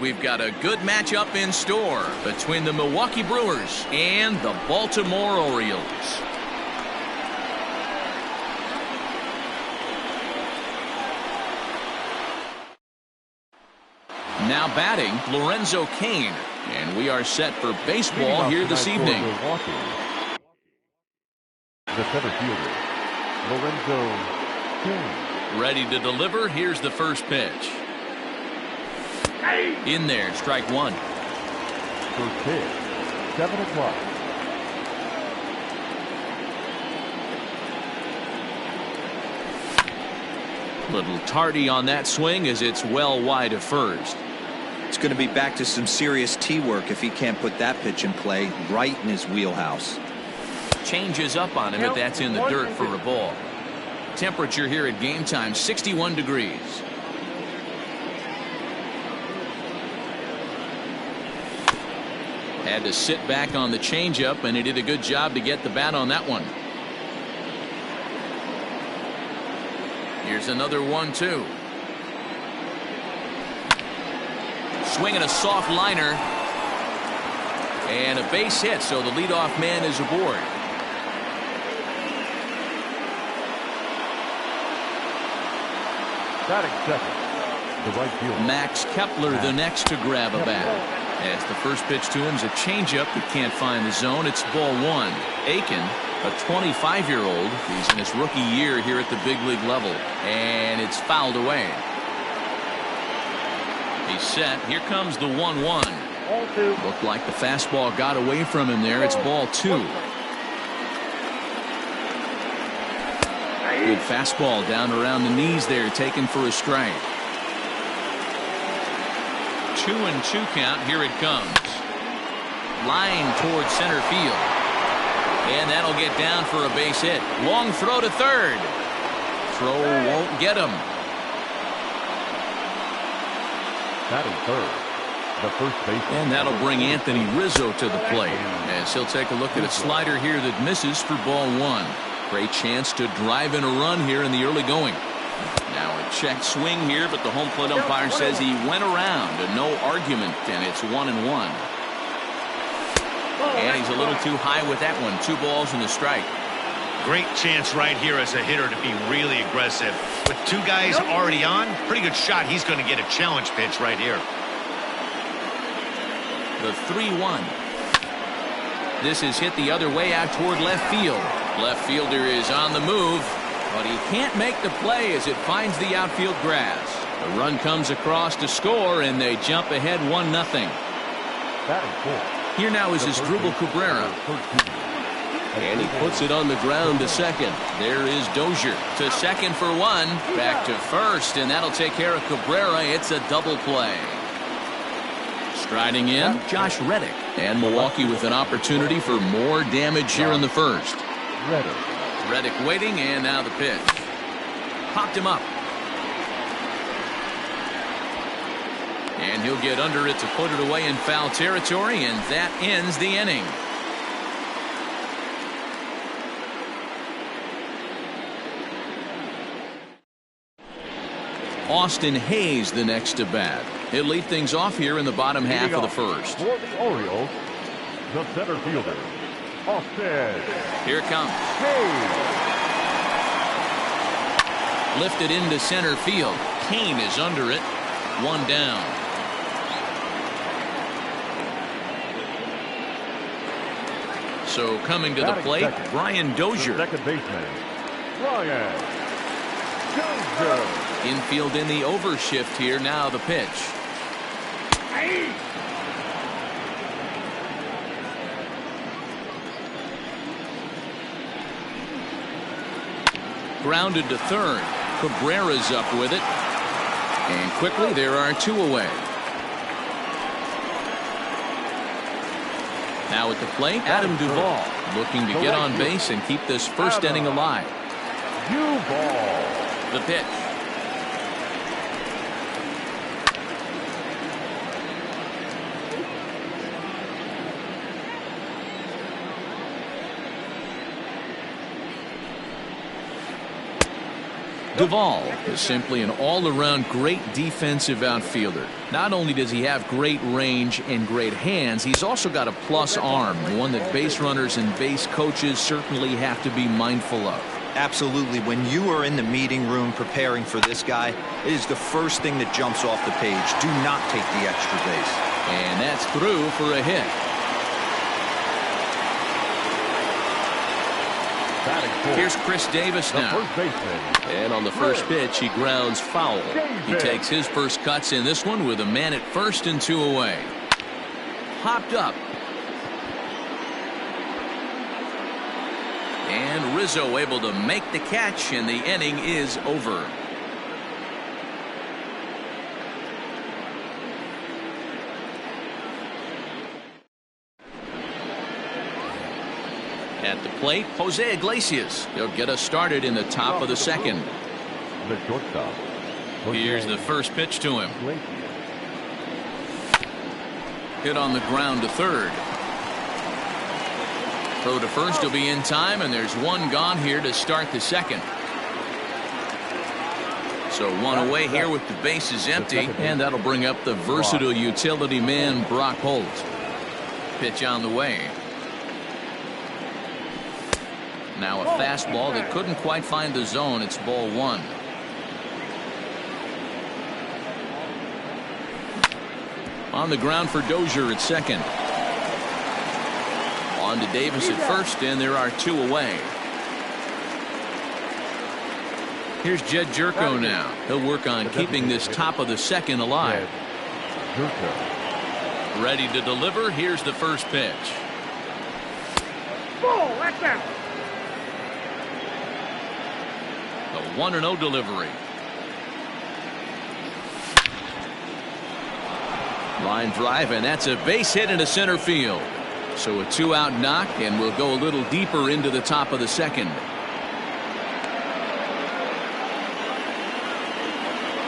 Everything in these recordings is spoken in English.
we've got a good matchup in store between the Milwaukee Brewers and the Baltimore Orioles. Now batting, Lorenzo Cain, and we are set for baseball here this evening. The center fielder, Lorenzo Cain. Ready to deliver. Here's the first pitch. In there, strike one. First pitch, 7 o'clock. Little tardy on that swing as it's well wide of first. It's going to be back to some serious tee work if he can't put that pitch in play right in his wheelhouse. Changes up on him, but that's in the dirt for a ball. Temperature here at game time, 61 degrees. Had to sit back on the changeup, and he did a good job to get the bat on that one. Here's another 1-2. Swinging a soft liner. And a base hit, so the leadoff man is aboard. Batting second, the right fielder, Max Kepler, the next to grab a bat. As the first pitch to him is a changeup that can't find the zone. It's ball one. Aiken, a 25-year-old. He's in his rookie year here at the big league level. And it's fouled away. He's set. Here comes the 1-1. Looked like the fastball got away from him there. It's ball two. Good fastball down around the knees there, taken for a strike. 2-2 count. Here it comes. Line towards center field. And that'll get down for a base hit. Long throw to third. Throw won't get him. batting third, the first baseman. And that'll bring Anthony Rizzo to the plate as he'll take a look at a slider here that misses for ball one. Great chance to drive in a run here in the early going. Now a check swing here, but the home plate umpire says he went around, and no argument, and it's 1-1. And he's a little too high with that one. 2 balls and a strike. Great chance right here as a hitter to be really aggressive. With 2 guys already on, pretty good shot. He's going to get a challenge pitch right here. The 3-1. This is hit the other way out toward left field. Left fielder is on the move, but he can't make the play as it finds the outfield grass. The run comes across to score, and they jump ahead 1-0. Batting fourth. Here now is Asdrubal Cabrera. And he puts it on the ground to second. There is Dozier to second for 1. Back to first, and that'll take care of Cabrera. It's a double play. Striding in, Josh Reddick. And Milwaukee with an opportunity for more damage here in the first. Reddick waiting, and now the pitch. Popped him up. And he'll get under it to put it away in foul territory, and that ends the inning. Austin Hayes the next to bat. He'll lead things off here in the bottom half of the first. For the Orioles, the center fielder, Austin. Here it comes. Hayes. Lifted into center field. Kane is under it. 1 down. So coming to the plate, second, Brian Dozier. Second baseman, Brian Dozier. Infield in the overshift here. Now the pitch. Grounded to third. Cabrera's up with it. And quickly there are 2 away. Now at the plate, Adam Duvall looking to get on base and keep this first inning alive. Duvall. The pitch. Duvall is simply an all-around great defensive outfielder. Not only does he have great range and great hands, he's also got a plus arm, one that base runners and base coaches certainly have to be mindful of. Absolutely. When you are in the meeting room preparing for this guy, it is the first thing that jumps off the page. Do not take the extra base. And that's through for a hit. Here's Chris Davis now. And on the first pitch, he grounds foul. He takes his first cuts in this one with a man at first and 2 away. Hopped up. And Rizzo able to make the catch, and the inning is over. At the plate, Jose Iglesias. He'll get us started in the top of the second. The shortstop. Here's the first pitch to him. Hit on the ground to third. Throw to first will be in time, and there's one gone here to start the second. So one away here with the bases empty, and that'll bring up the versatile utility man Brock Holt. Pitch on the way. Now a fastball that couldn't quite find the zone. It's ball one. On the ground for Dozier at second. On to Davis at first, and there are 2 away. Here's Jed Jerko now. He'll work on keeping this top of the second alive. Ready to deliver. Here's the first pitch. The 1-0 delivery. Line drive, and that's a base hit into center field. So a 2-out knock, and we'll go a little deeper into the top of the second.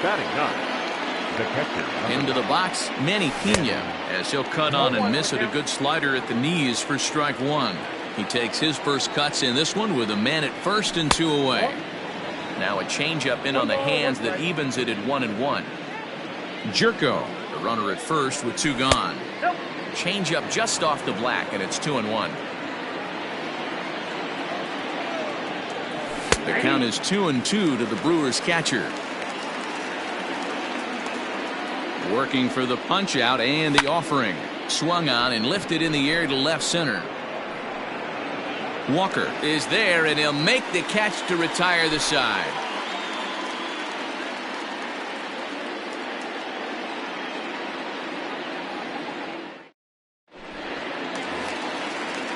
Batting ninth, the catcher. Into the box, Manny Pena, as he'll cut on and miss it. A good slider at the knees for strike one. He takes his first cuts in this one with a man at first and 2 away. Now a changeup in on the hands that evens it at 1-1. Jerko, the runner at first with 2 gone. Changeup just off the black, and it's 2-1. The count is 2-2 to the Brewers catcher. Working for the punch out and the offering. Swung on and lifted in the air to left center. Walker is there, and he'll make the catch to retire the side.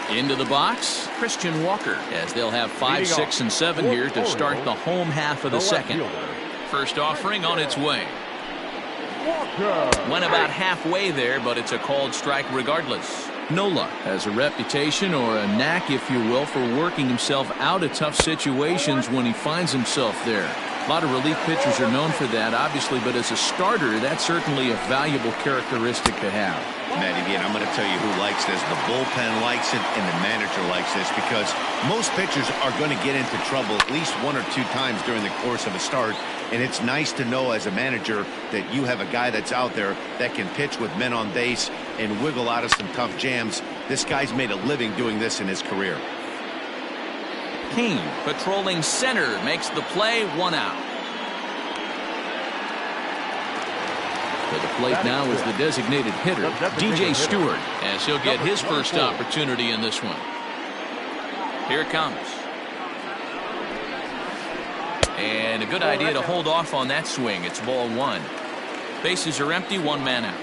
Into the box, Christian Walker, as they'll have 5, 6, and 7 here to start the home half of the second. First offering on its way. Went about halfway there, but it's a called strike regardless. Nola has a reputation, or a knack if you will, for working himself out of tough situations when he finds himself there. A lot of relief pitchers are known for that, obviously, but as a starter, that's certainly a valuable characteristic to have. Matty V, and I'm going to tell you who likes this. The bullpen likes it, and the manager likes this, because most pitchers are going to get into trouble at least 1 or 2 times during the course of a start, and it's nice to know as a manager that you have a guy that's out there that can pitch with men on base and wiggle out of some tough jams. This guy's made a living doing this in his career. King, patrolling center, makes the play, 1 out. To the plate now is the designated hitter, DJ Stewart, as he'll get his first opportunity in this one. Here it comes. And a good idea to hold off on that swing. It's ball 1. Bases are empty, 1 man out.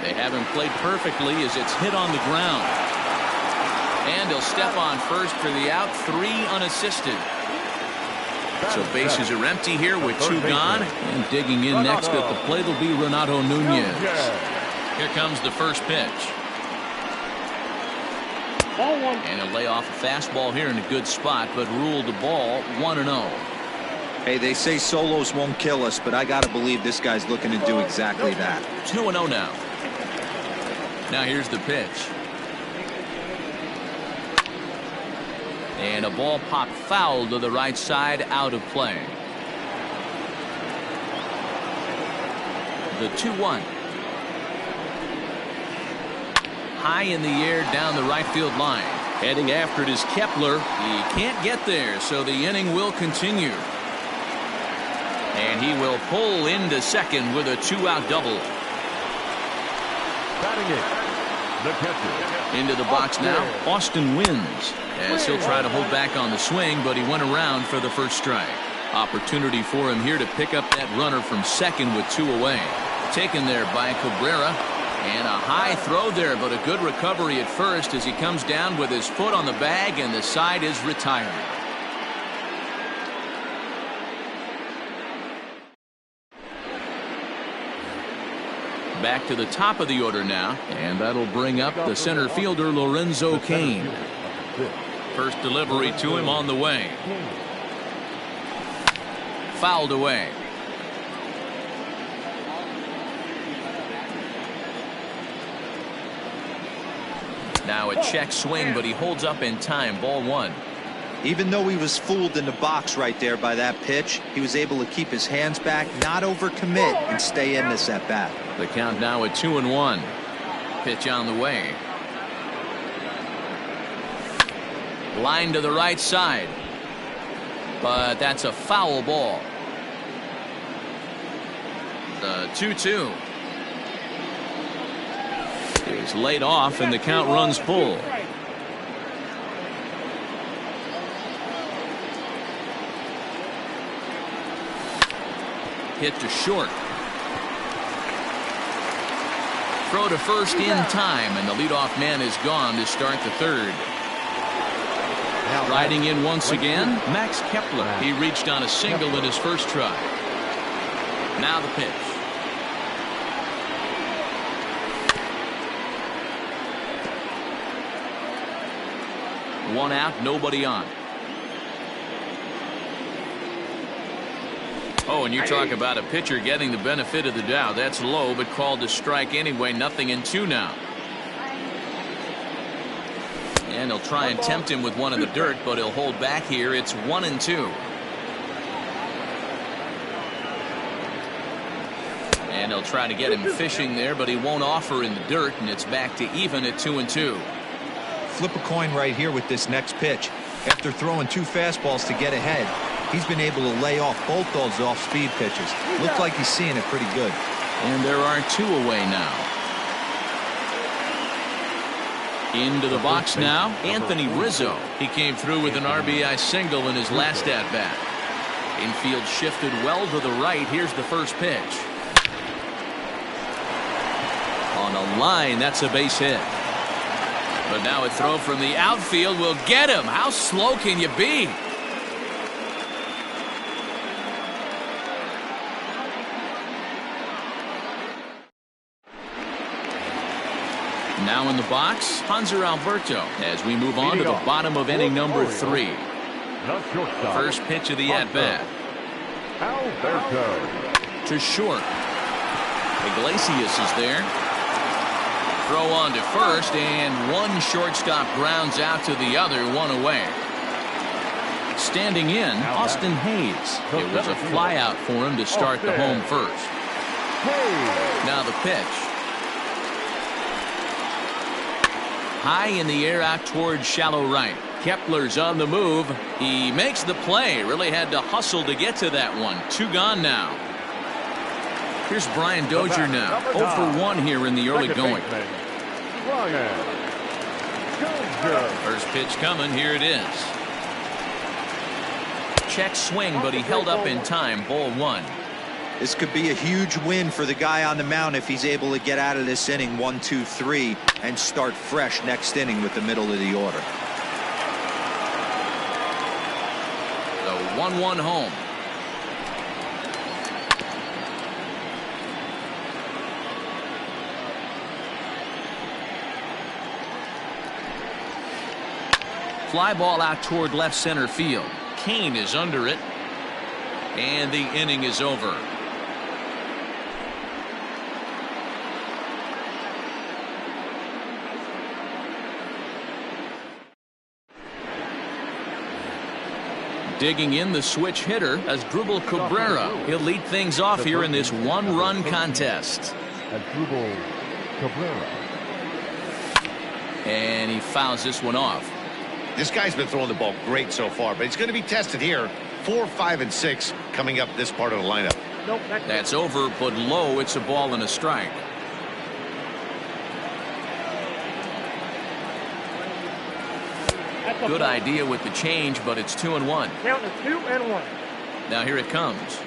They have him played perfectly as it's hit on the ground. And he'll step on first for the out, 3 unassisted. So bases are empty here with 2 gone. And digging in next at the plate will be Renato Nunez. Here comes the first pitch. And he'll lay off a fastball here in a good spot, but ruled the ball 1-0. Hey, they say solos won't kill us, but I got to believe this guy's looking to do exactly that. 2-0 now. Now here's the pitch. And a ball popped foul to the right side, out of play. The 2-1. High in the air down the right field line. Heading after it is Kepler. He can't get there, so the inning will continue. And he will pull into second with a 2-out double. Batting it, the catcher. Into the box now, Austin wins. As he'll try to hold back on the swing, but he went around for the first strike. Opportunity for him here to pick up that runner from second with 2 away. Taken there by Cabrera. And a high throw there, but a good recovery at first as he comes down with his foot on the bag, and the side is retired. Back to the top of the order now, and that'll bring up the center fielder Lorenzo Cain. First delivery to him on the way. Fouled away. Now a check swing, but he holds up in time. Ball 1. Even though he was fooled in the box right there by that pitch, he was able to keep his hands back, not overcommit, and stay in this at bat. The count now at 2-1. Pitch on the way. Line to the right side. But that's a foul ball. The 2-2. Is laid off, and the count runs full. Hit to short. Throw to first in time, and the leadoff man is gone to start the third. Riding in once again, Max Kepler. He reached on a single in his first try. Now the pitch. One out, nobody on. Oh, and you talk about a pitcher getting the benefit of the doubt. That's low, but called to strike anyway. 0-2 now. And he'll try and tempt him with one in the dirt, but he'll hold back here. It's 1-2. And he'll try to get him fishing there, but he won't offer in the dirt, and it's back to even at 2-2. Flip a coin right here with this next pitch. After throwing 2 fastballs to get ahead, he's been able to lay off both those off-speed pitches. Looks like he's seeing it pretty good. And there are 2 away now. Into the box now, Anthony Rizzo. He came through with an RBI single in his last at-bat. Infield shifted well to the right. Here's the first pitch. On a line, that's a base hit. But now a throw from the outfield will get him. How slow can you be? Now in the box, Hanser Alberto, as we move on to the bottom of inning number 3. First pitch of the at-bat. Alberto. To short. Iglesias is there. Throw on to first, and one shortstop grounds out to the other, 1 away. Standing in, Austin Hayes. It was a flyout for him to start the home first. Now the pitch. High in the air out towards shallow right. Kepler's on the move. He makes the play. Really had to hustle to get to that one. 2 gone now. Here's Brian Dozier now. 0 for 1 here in the early going. First pitch coming. Here it is. Check swing, but he held up in time. Ball 1. This could be a huge win for the guy on the mound if he's able to get out of this inning 1, 2, 3 and start fresh next inning with the middle of the order. The 1-1 home. Fly ball out toward left center field. Cain is under it. And the inning is over. Digging in the switch hitter as Drupal Cabrera. He'll lead things off here in this one-run contest. And he fouls this one off. This guy's been throwing the ball great so far, but he's going to be tested here. 4, 5, and 6 coming up this part of the lineup. That's over, but low. It's a ball and a strike. Good idea with the change, but it's 2-1. Count to 2-1. Now here it comes.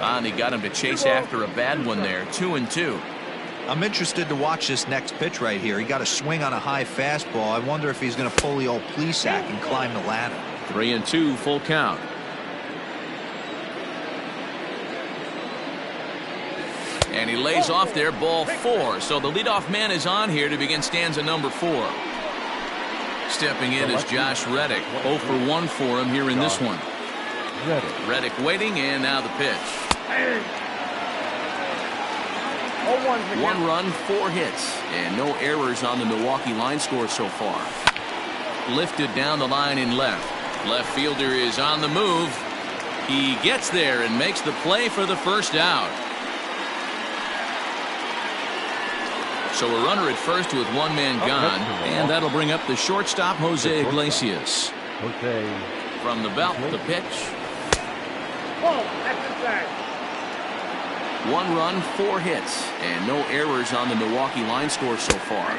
And he got him to chase after a bad one there. 2-2. I'm interested to watch this next pitch right here. He got a swing on a high fastball. I wonder if he's going to pull the old Plesac and climb the ladder. 3-2, full count. And he lays off there, ball 4. So the leadoff man is on here to begin stanza number 4. Stepping in is Josh Reddick. 0 for 1 for him here in this one. Reddick waiting, and now the pitch. 1 run, 4 hits, and no errors on the Milwaukee line score so far. Lifted down the line in left. Left fielder is on the move. He gets there and makes the play for the first out. So a runner at first with 1 man gone, and that'll bring up the shortstop, Jose Iglesias. From the belt, the pitch. 1 run, 4 hits, and no errors on the Milwaukee line score so far.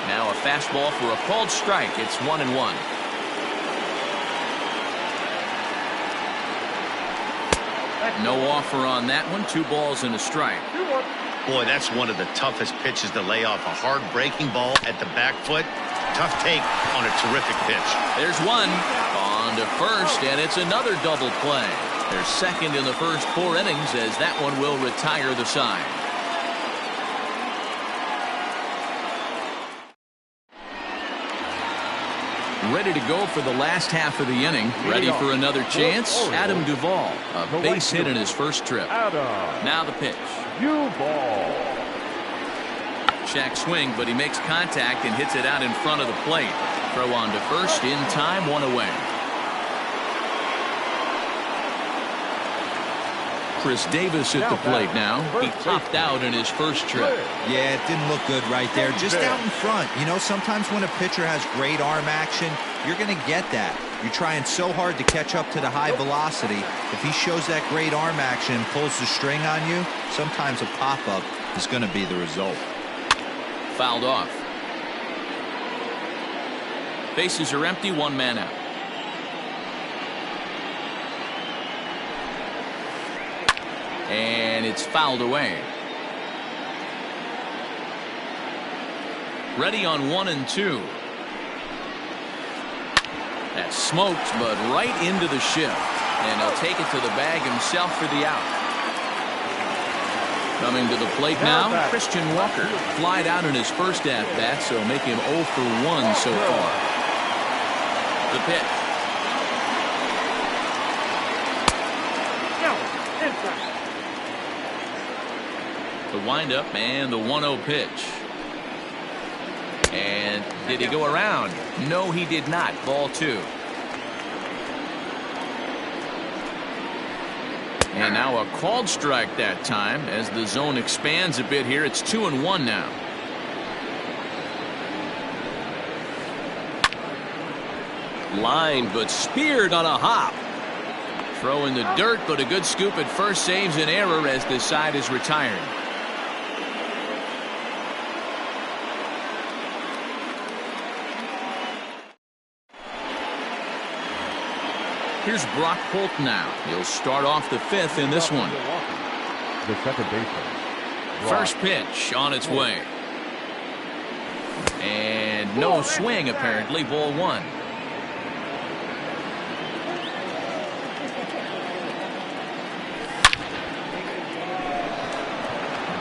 Now a fastball for a called strike. It's 1-1. No offer on that one. 2 balls and a strike. Boy, that's one of the toughest pitches to lay off. A hard breaking ball at the back foot. Tough take on a terrific pitch. There's one. On to first, and it's another double play. They're second in the first 4 innings as that one will retire the side. Ready to go for the last half of the inning. Ready for another chance. Adam Duvall, a base hit in his first trip. Now the pitch. Check swing, but he makes contact and hits it out in front of the plate. Throw on to first in time, 1 away. Chris Davis at the plate now. He popped out in his first trip. Yeah, it didn't look good right there. Just out in front. You know, sometimes when a pitcher has great arm action, you're going to get that. You're trying so hard to catch up to the high velocity. If he shows that great arm action and pulls the string on you, sometimes a pop-up is going to be the result. Fouled off. Bases are empty, 1 man out. And it's fouled away. Ready on 1 and 2. That's smoked, but right into the shift. And he'll take it to the bag himself for the out. Coming to the plate now, Christian Walker. Flied out in his first at-bat, so make him 0 for 1 so far. The pitch. The windup and the 1-0 pitch. And did he go around? No, he did not. Ball 2. And now a called strike that time as the zone expands a bit here. It's 2-1 now. Lined but speared on a hop. Throw in the dirt, but a good scoop at first saves an error as this side is retired. Here's Brock Holt now. He'll start off the 5th in this one. The second baseman. First pitch on its way. And no swing apparently. Ball 1.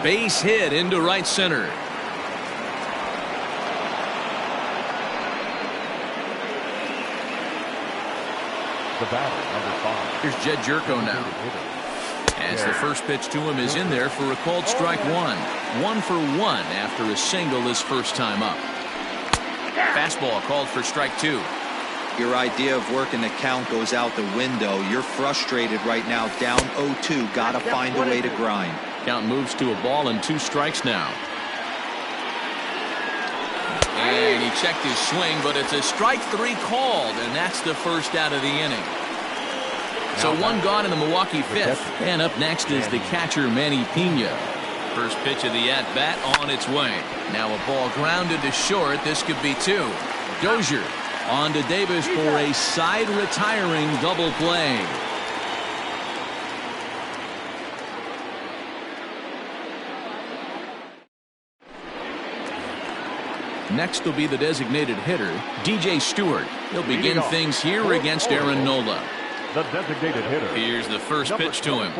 Base hit into right center. The batter, number 5. Here's Jed Jerko now. As the first pitch to him is in there for a called strike 1. 1 for 1 after a single his first time up. Fastball called for strike 2. Your idea of working the count goes out the window. You're frustrated right now, down 0-2. Got to find a way to grind. Count moves to a ball and 2 strikes now. And he checked his swing, but it's a strike 3 called, and that's the first out of the inning. So 1 gone in the Milwaukee 5th. And up next is the catcher, Manny Pena. First pitch of the at-bat on its way. Now a ball grounded to short. This could be 2. Dozier on to Davis for a side retiring double play. Next will be the designated hitter, DJ Stewart. He'll begin things here against Aaron Nola. The designated hitter. Here's the first pitch to him.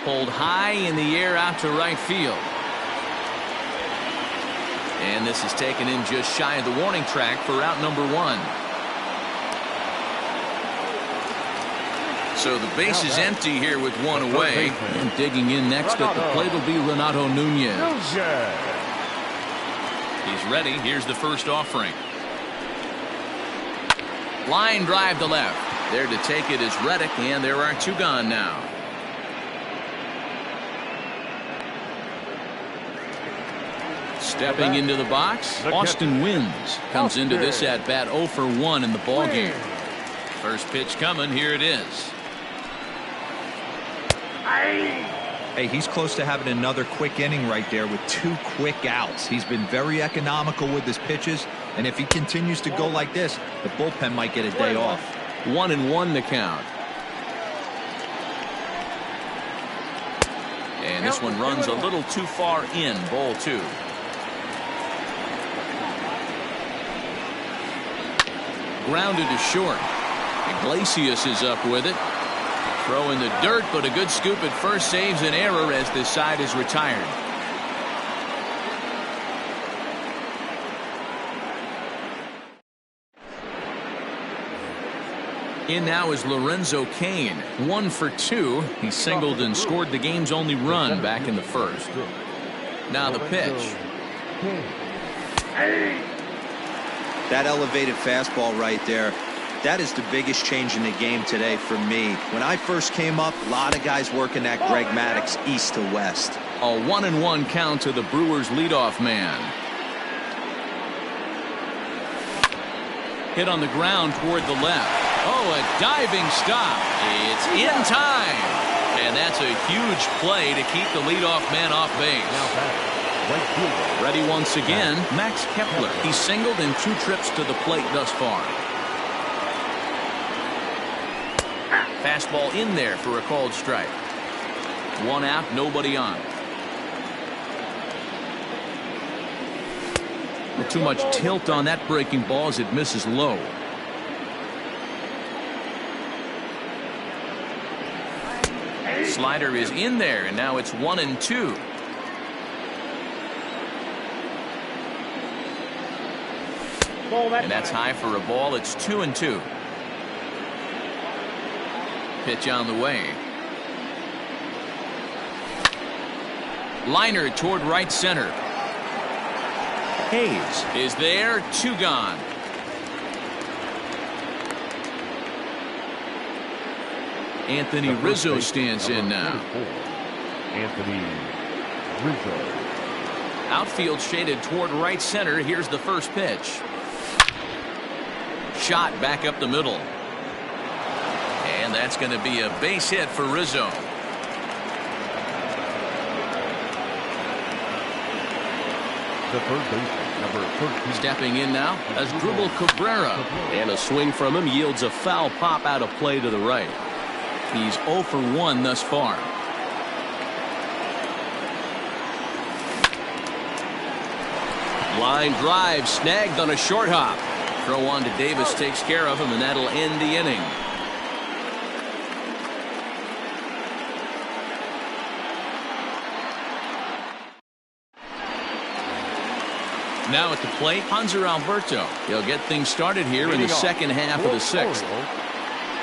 Pulled high in the air out to right field. And this is taken in just shy of the warning track for out number 1. So the base is empty here with 1 away. And digging in next at the plate will be Renato Nunez. He's ready. Here's the first offering. Line drive to left. There to take it is Reddick, and there are 2 gone now. Stepping into the box, Austin Wynns comes into this at bat 0 for 1 in the ball game. First pitch coming. Here it is. Hey, he's close to having another quick inning right there with 2 quick outs. He's been very economical with his pitches, and if he continues to go like this, the bullpen might get a day off. 1-1 the count. And this one runs a little too far in. Ball 2. Grounded to short. Iglesias is up with it. Throw in the dirt, but a good scoop at first saves an error as this side is retired. In now is Lorenzo Cain, 1 for 2. He singled and scored the game's only run back in the first. Now the pitch. That elevated fastball right there, that is the biggest change in the game today for me. When I first came up, a lot of guys working that Greg Maddux east to west. A 1-1 count to the Brewers leadoff man. Hit on the ground toward the left. Oh, a diving stop. It's in time. And that's a huge play to keep the leadoff man off base. Ready once again, Max Kepler. He singled in 2 trips to the plate thus far. Fastball in there for a called strike. 1 out, nobody on. But too much tilt on that breaking ball as it misses low. Slider is in there, and now it's 1-2. And that's high for a ball. It's 2-2. Pitch on the way. Liner toward right center. Hayes is there. 2 gone. Anthony Rizzo stands in now. Anthony Rizzo. Outfield shaded toward right center. Here's the first pitch. Shot back up the middle. And that's going to be a base hit for Rizzo. The third baseman, number 13. Stepping in now as Dribble Cabrera. And a swing from him yields a foul pop out of play to the right. He's 0 for 1 thus far. Line drive snagged on a short hop. Throw on to Davis takes care of him, and that'll end the inning. Now at the plate, Hanser Alberto. He'll get things started here in the second half of the 6th.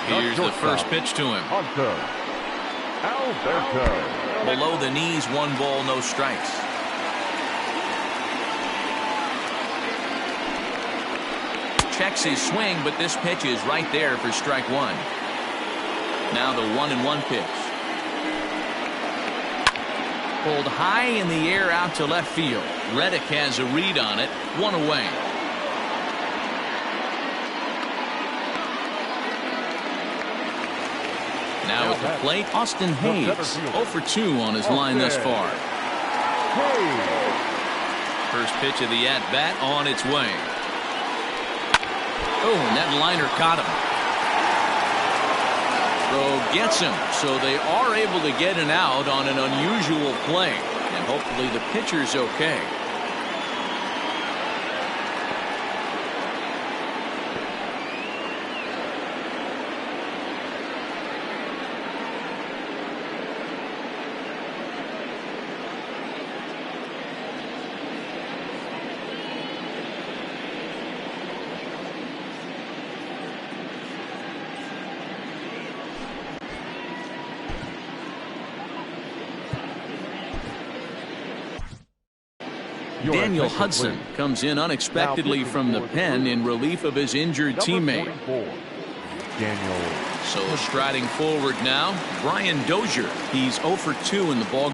Here's the first pitch to him. Hanser Alberto. Below the knees, 1 ball, no strikes. checks his swing, but this pitch is right there for strike one. Now the 1-1 pitch. Pulled high in the air out to left field. Reddick has a read on it. One away. Now at the plate, Austin Hayes. 0 for 2 on his line thus far. First pitch of the at-bat on its way. Oh, and that liner caught him. Throw gets him, so they are able to get an out on an unusual play. And hopefully the pitcher's okay. Daniel Hudson comes in unexpectedly from the pen in relief of his injured teammate. So striding forward now, Brian Dozier. He's 0 for 2 in the ball.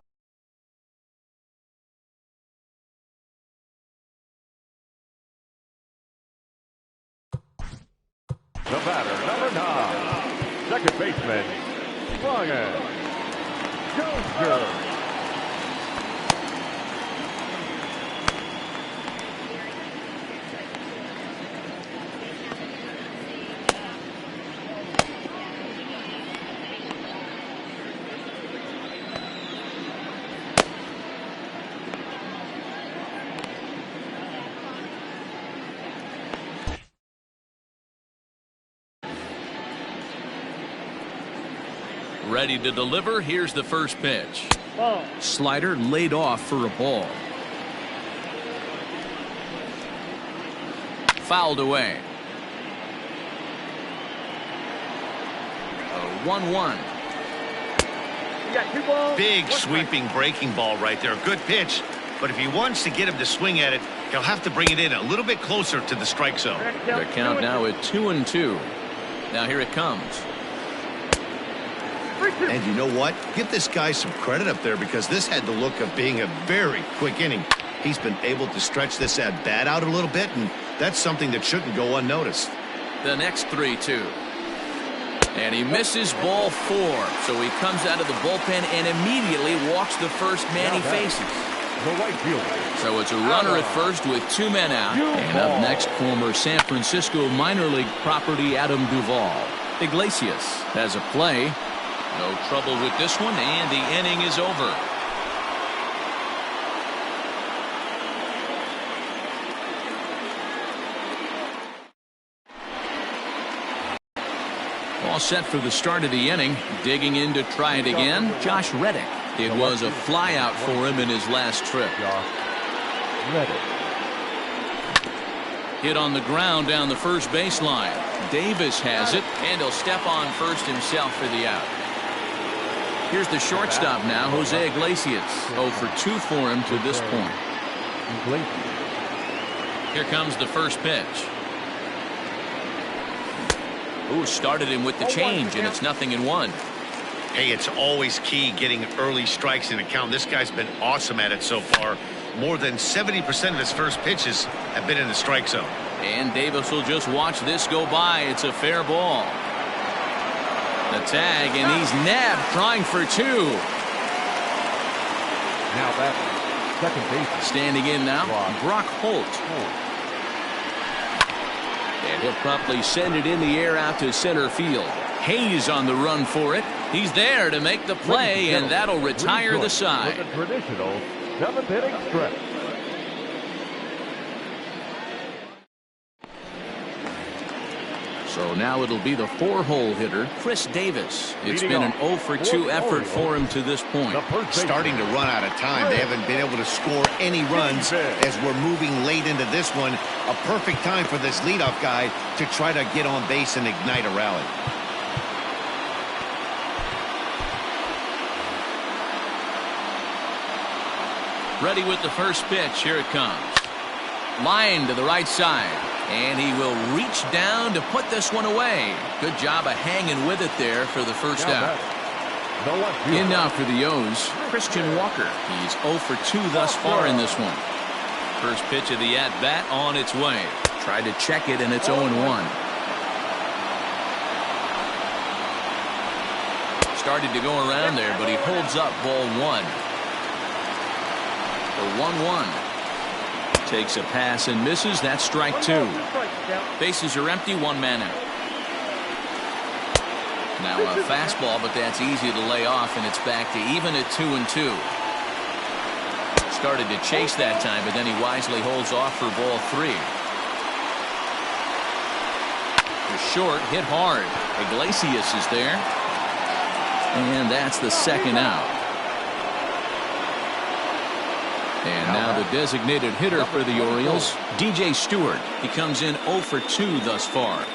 The batter, number 9, second baseman, Brian Dozier. Ready to deliver. Here's the first pitch. Slider laid off for a ball. Fouled away. 1-1. Big sweeping breaking ball right there. Good pitch. But if he wants to get him to swing at it, he'll have to bring it in a little bit closer to the strike zone. The count now at 2-2. Now here it comes. And you know what? Give this guy some credit up there, because this had the look of being a very quick inning. He's been able to stretch this at bat out a little bit, and that's something that shouldn't go unnoticed. The next 3-2. And he misses ball 4. So he comes out of the bullpen and immediately walks the first man he faces. So it's a runner at first with 2 men out. And up next, former San Francisco minor league property Adam Duvall. Iglesias has a play. No trouble with this one, and the inning is over. All set for the start of the inning. Digging in to try it again, Josh Reddick. It was a flyout for him in his last trip. Hit on the ground down the first baseline. Davis has it, and he'll step on first himself for the out. Here's the shortstop now, Jose Iglesias. 0 for 2 for him to this point. Here comes the first pitch. Ooh, started him with the change, and it's 0-1. Hey, it's always key getting early strikes in a count. This guy's been awesome at it so far. More than 70% of his first pitches have been in the strike zone. And Davis will just watch this go by. It's a fair ball. The tag, and he's nabbed, trying for 2. Now back, second base. Standing in now, Brock Holt. And he'll promptly send it in the air out to center field. Hayes on the run for it. He's there to make the play, and that'll retire the side. With a traditional 7th inning stretch. So now it'll be the 4-hole hitter, Chris Davis. It's been an 0 for 2 effort for him to this point. Starting to run out of time. They haven't been able to score any runs as we're moving late into this one. A perfect time for this leadoff guy to try to get on base and ignite a rally. Ready with the first pitch. Here it comes. Line to the right side. And he will reach down to put this one away. Good job of hanging with it there for the first out. In now for the O's, Christian Walker. He's 0 for 2 thus far in this one. First pitch of the at-bat on its way. Tried to check it, and it's 0-1. Started to go around there, but he holds up ball 1. The 1-1. Takes a pass and misses. That's strike 2. Bases are empty, 1 man out. Now a fastball, but that's easy to lay off, and it's back to even at 2-2. Started to chase that time, but then he wisely holds off for ball 3. The short hit hard. Iglesias is there. And that's the second out. And now the designated hitter for the Orioles, DJ Stewart. He comes in 0 for 2 thus far.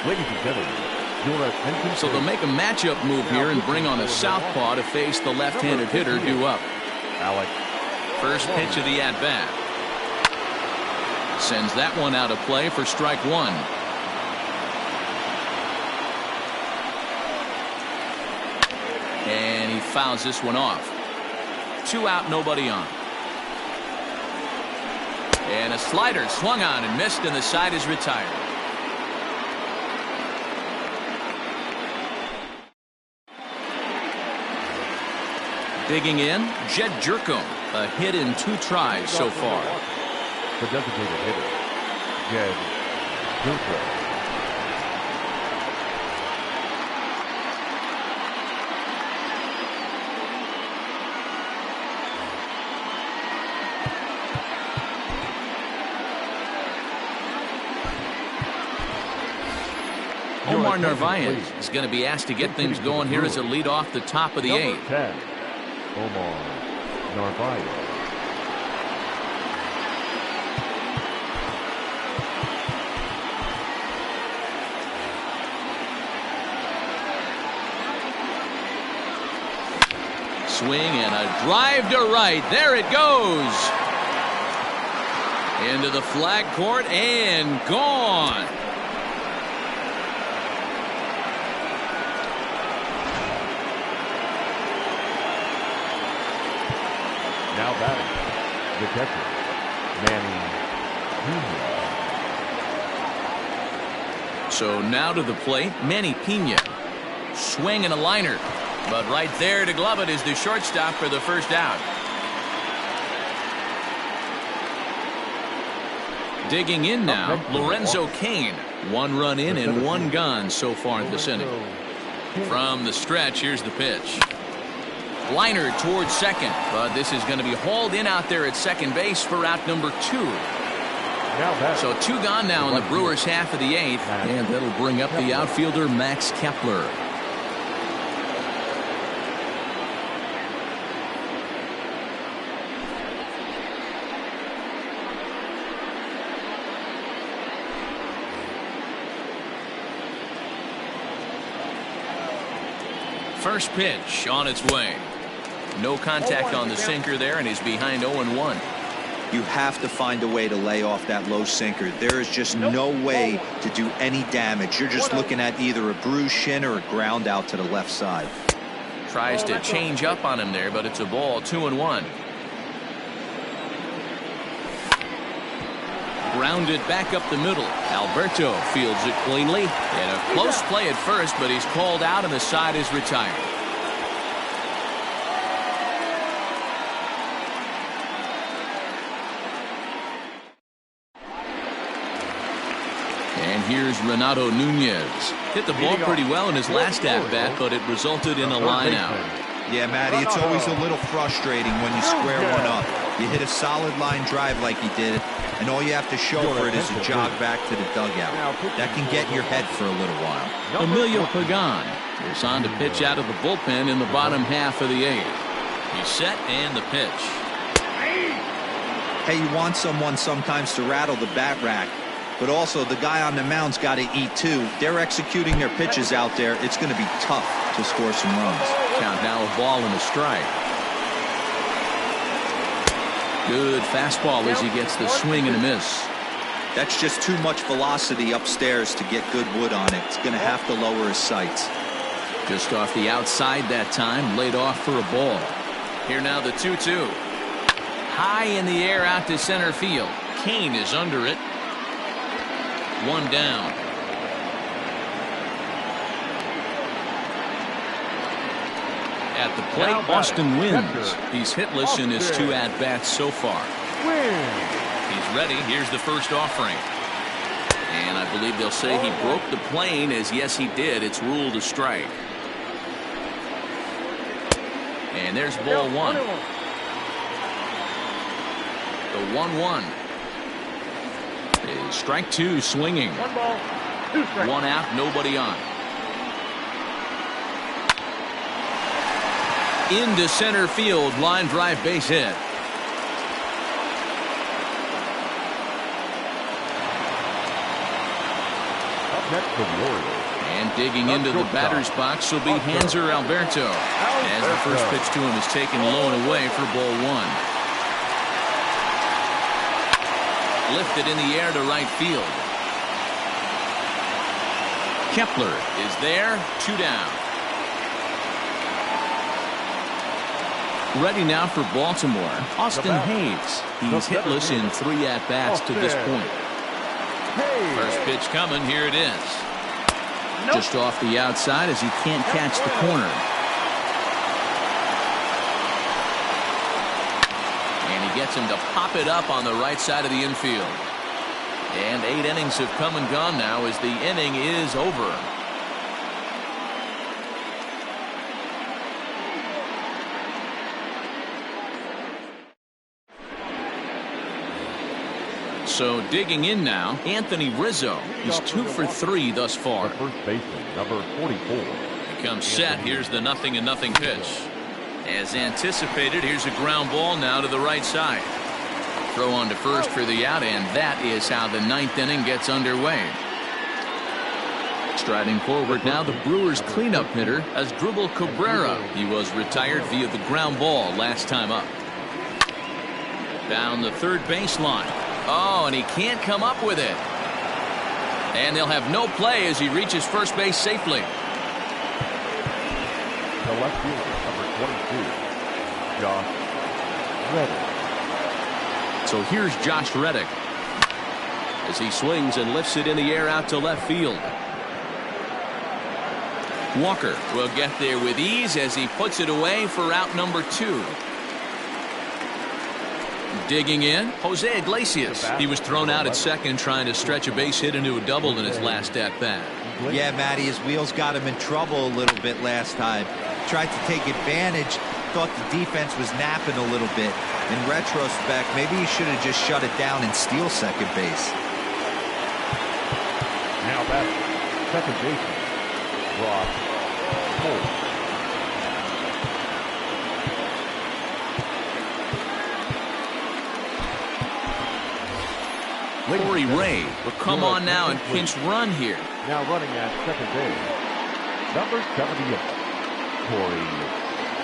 Ladies and gentlemen, your attention. So they'll make a matchup move here and bring on a southpaw to face the left-handed hitter due up. Alex. First pitch of the at-bat. Sends that one out of play for strike 1. And he fouls this one off. 2 out, nobody on. And a slider swung on and missed, and the side is retired. Digging in, Jed Jerko. A hit in 2 tries so far. The designated hitter, Jed Jerko. Omar Narvaez is going to be asked to get things going here as a lead off the top of the 8th. 10, Omar Narvaez. Swing and a drive to right. There it goes. Into the flag court and gone. Now batting, the catcher, Manny Pena. So now to the plate, Manny Pena. Swing and a liner. But right there to glove it is the shortstop for the first out. Digging in now, Lorenzo Cain. 1 run in and 1 gone so far this inning. From the stretch, here's the pitch. Liner towards second, but this is going to be hauled in out there at second base for out number 2. So 2 gone now in the Brewers' half of the 8th, and that'll bring up the outfielder Max Kepler. First pitch on its way. No contact on the sinker there, and he's behind 0-1. You have to find a way to lay off that low sinker. There is just no way to do any damage. You're just looking at either a bruised shin or a ground out to the left side. Tries to change up on him there, but it's a ball. 2-1. Grounded back up the middle. Alberto fields it cleanly. And a close play at first, but he's called out and the side is retired. And here's Renato Nunez. Hit the ball pretty well in his last at-bat, but it resulted in a line out. Yeah, Matty, it's always a little frustrating when you square one up. You hit a solid line drive like he did, and all you have to show for it is a jog back to the dugout. That can get in your head for a little while. Emilio Pagan is on to pitch out of the bullpen in the bottom half of the 8th. He's set and the pitch. Hey, you want someone sometimes to rattle the bat rack, but also the guy on the mound's got to eat too. They're executing their pitches out there. It's going to be tough to score some runs. Count now a ball and a strike. Good fastball as he gets the swing and a miss. That's just too much velocity upstairs to get good wood on it. It's going to have to lower his sights. Just off the outside that time, laid off for a ball. Here now the 2-2. High in the air out to center field. Kane is under it. One down. At the plate, Austin wins. He's hitless in his 2 at-bats so far. He's ready. Here's the first offering. And I believe they'll say he broke the plane, as yes he did. It's ruled a strike. And there's ball 1. The 1-1 is strike 2, swinging. 1 ball, 2 strikes. 1 out, nobody on. Into center field, line drive, base hit. Up next for the Orioles. And digging into the batter's box will be Hanser Alberto, as the first pitch to him is taken low and away for ball 1. Lifted in the air to right field. Kepler is there, 2 down. Ready now for Baltimore, Austin Hayes. He's hitless in 3 at-bats to this point. First pitch coming, here it is. Just off the outside as he can't catch the corner. And he gets him to pop it up on the right side of the infield. And 8 innings have come and gone now as the inning is over. So digging in now, Anthony Rizzo. He's 2 for 3 thus far. The first baseman, number 44. He comes set. Here's the 0-0 pitch. As anticipated, here's a ground ball now to the right side. Throw on to first for the out, and that is how the 9th inning gets underway. Striding forward now, the Brewers' cleanup hitter, Asdrubal Cabrera. He was retired via the ground ball last time up. Down the third baseline. Oh, and he can't come up with it. And they'll have no play as he reaches first base safely. The left fielder, number 22, Josh Reddick. So here's Josh Reddick as he swings and lifts it in the air out to left field. Walker will get there with ease as he puts it away for out number 2. Digging in, Jose Iglesias. He was thrown out at second trying to stretch a base hit into a double in his last at-bat. Yeah, Matty, his wheels got him in trouble a little bit last time. Tried to take advantage, thought the defense was napping a little bit. In retrospect, maybe he should have just shut it down and steal second base. Now that's second baseman, Ross Cole. Corey Ray will come on now and pinch run here. Now running at second base, number 78, Corey.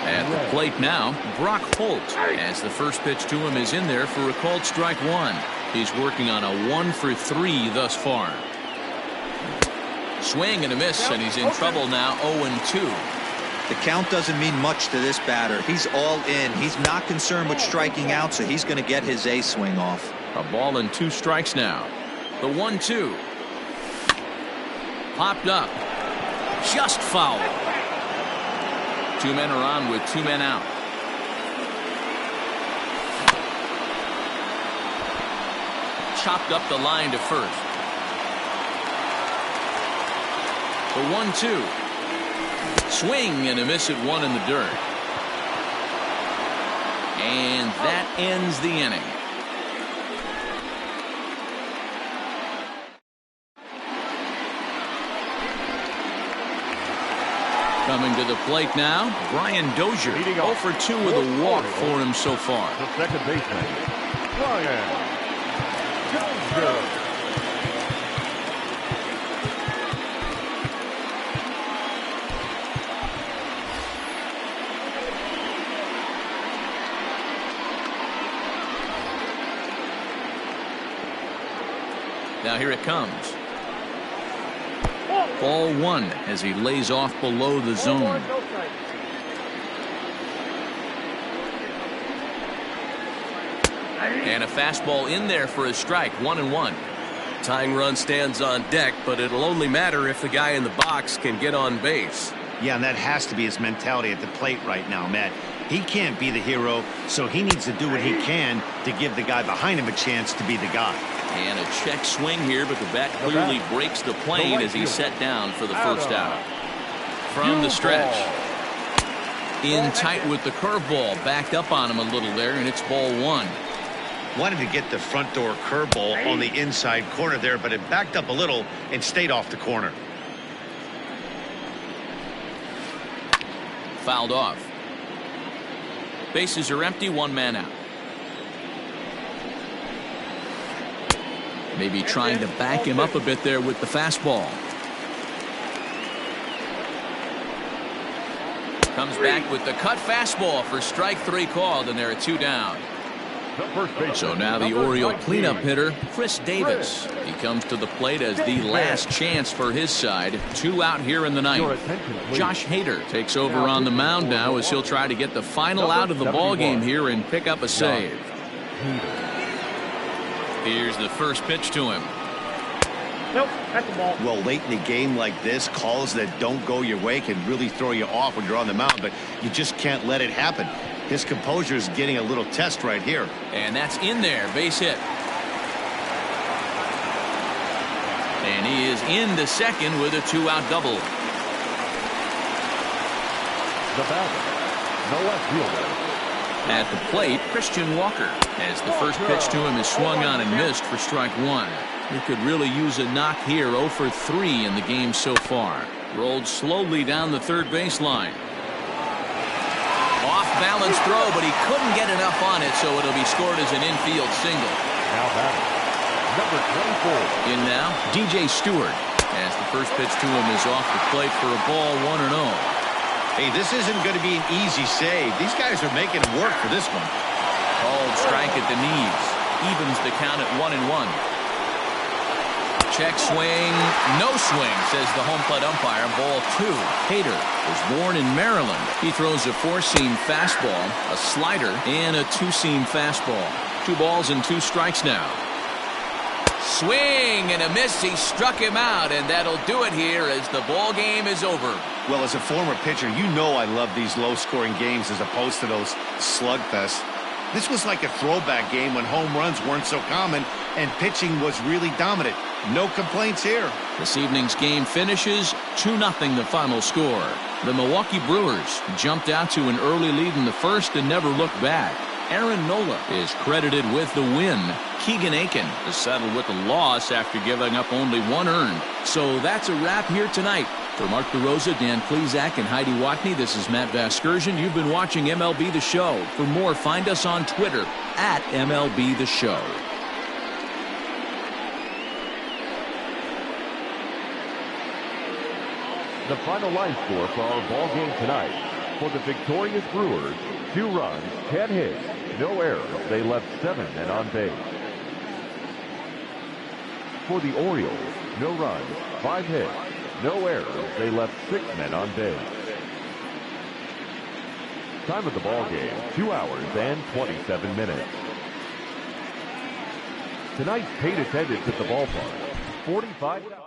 At the plate now, Brock Holt, as the first pitch to him is in there for a called strike 1. He's working on a 1 for 3 thus far. Swing and a miss, and he's in trouble now, 0-2. The count doesn't mean much to this batter. He's all in. He's not concerned with striking out, so he's going to get his A swing off. A ball and 2 strikes now. The 1-2. Popped up. Just foul. 2 men are on with 2 men out. Chopped up the line to first. The 1-2. Swing and a miss at 1 in the dirt. And that ends the inning. Coming to the plate now, Brian Dozier. 0 for 2 with a walk for him so far. The second baseman, Brian Dozier. Now here it comes. Ball one as he lays off below the zone. And a fastball in there for a strike. 1-1. Tying run stands on deck, but it'll only matter if the guy in the box can get on base. Yeah, and that has to be his mentality at the plate right now, Matt. He can't be the hero, so he needs to do what he can to give the guy behind him a chance to be the guy. And a check swing here, but the bat clearly breaks the plane as he's set down for the first out. From the stretch. In tight with the curveball. Backed up on him a little there, and it's ball one. Wanted to get the front door curveball on the inside corner there, but it backed up a little and stayed off the corner. Fouled off. Bases are empty, one man out. Maybe trying to back him up a bit there with the fastball. Comes back with the cut fastball for strike three called, and there are two down. So now the Oriole cleanup hitter, Chris Davis. He comes to the plate as the last chance for his side. Two out here in the ninth. Josh Hader takes over on the mound now as he'll try to get the final out of the ball game here and pick up a save. Here's the first pitch to him. Nope, that's the ball. Well, late in the game like this, calls that don't go your way can really throw you off when you're on the mound, but you just can't let it happen. His composure is getting a little test right here. And that's in there, base hit. And he is into second with a two-out double. The batter, no left fielder. At the plate, Christian Walker, as the first pitch to him is swung on and missed for strike one. He could really use a knock here. 0 for 3 in the game so far. Rolled slowly down the third baseline. Off-balance throw, but he couldn't get enough on it, so it'll be scored as an infield single. Now batting, number 24. In now, DJ Stewart, as the first pitch to him is off the plate for a ball 1-0. Hey, this isn't going to be an easy save. These guys are making it work for this one. Called strike at the knees. Evens the count at 1-1. Check swing, no swing, says the home plate umpire. Ball two. Hader was born in Maryland. He throws a four-seam fastball, a slider, and a two-seam fastball. 2 balls and 2 strikes now. Swing and a miss. He struck him out, and that'll do it here as the ball game is over. Well, as a former pitcher, you know I love these low-scoring games as opposed to those slugfests. This was like a throwback game when home runs weren't so common and pitching was really dominant. No complaints here. This evening's game finishes 2-0 the final score. The Milwaukee Brewers jumped out to an early lead in the first and never looked back. Aaron Nola is credited with the win. Keegan Aiken is settled with the loss after giving up only 1 earned. So that's a wrap here tonight. For Mark DeRosa, Dan Plesac, and Heidi Watney, this is Matt Vasgersian. You've been watching MLB The Show. For more, find us on Twitter at MLB The Show. The final line score for our ball game tonight. For the victorious Brewers, 2 runs, 10 hits, no errors. They left 7 men on base. For the Orioles, no runs, 5 hits, no errors. They left 6 men on base. Time of the ball game, 2 hours and 27 minutes. Tonight's paid attendance at the ballpark, 45,000.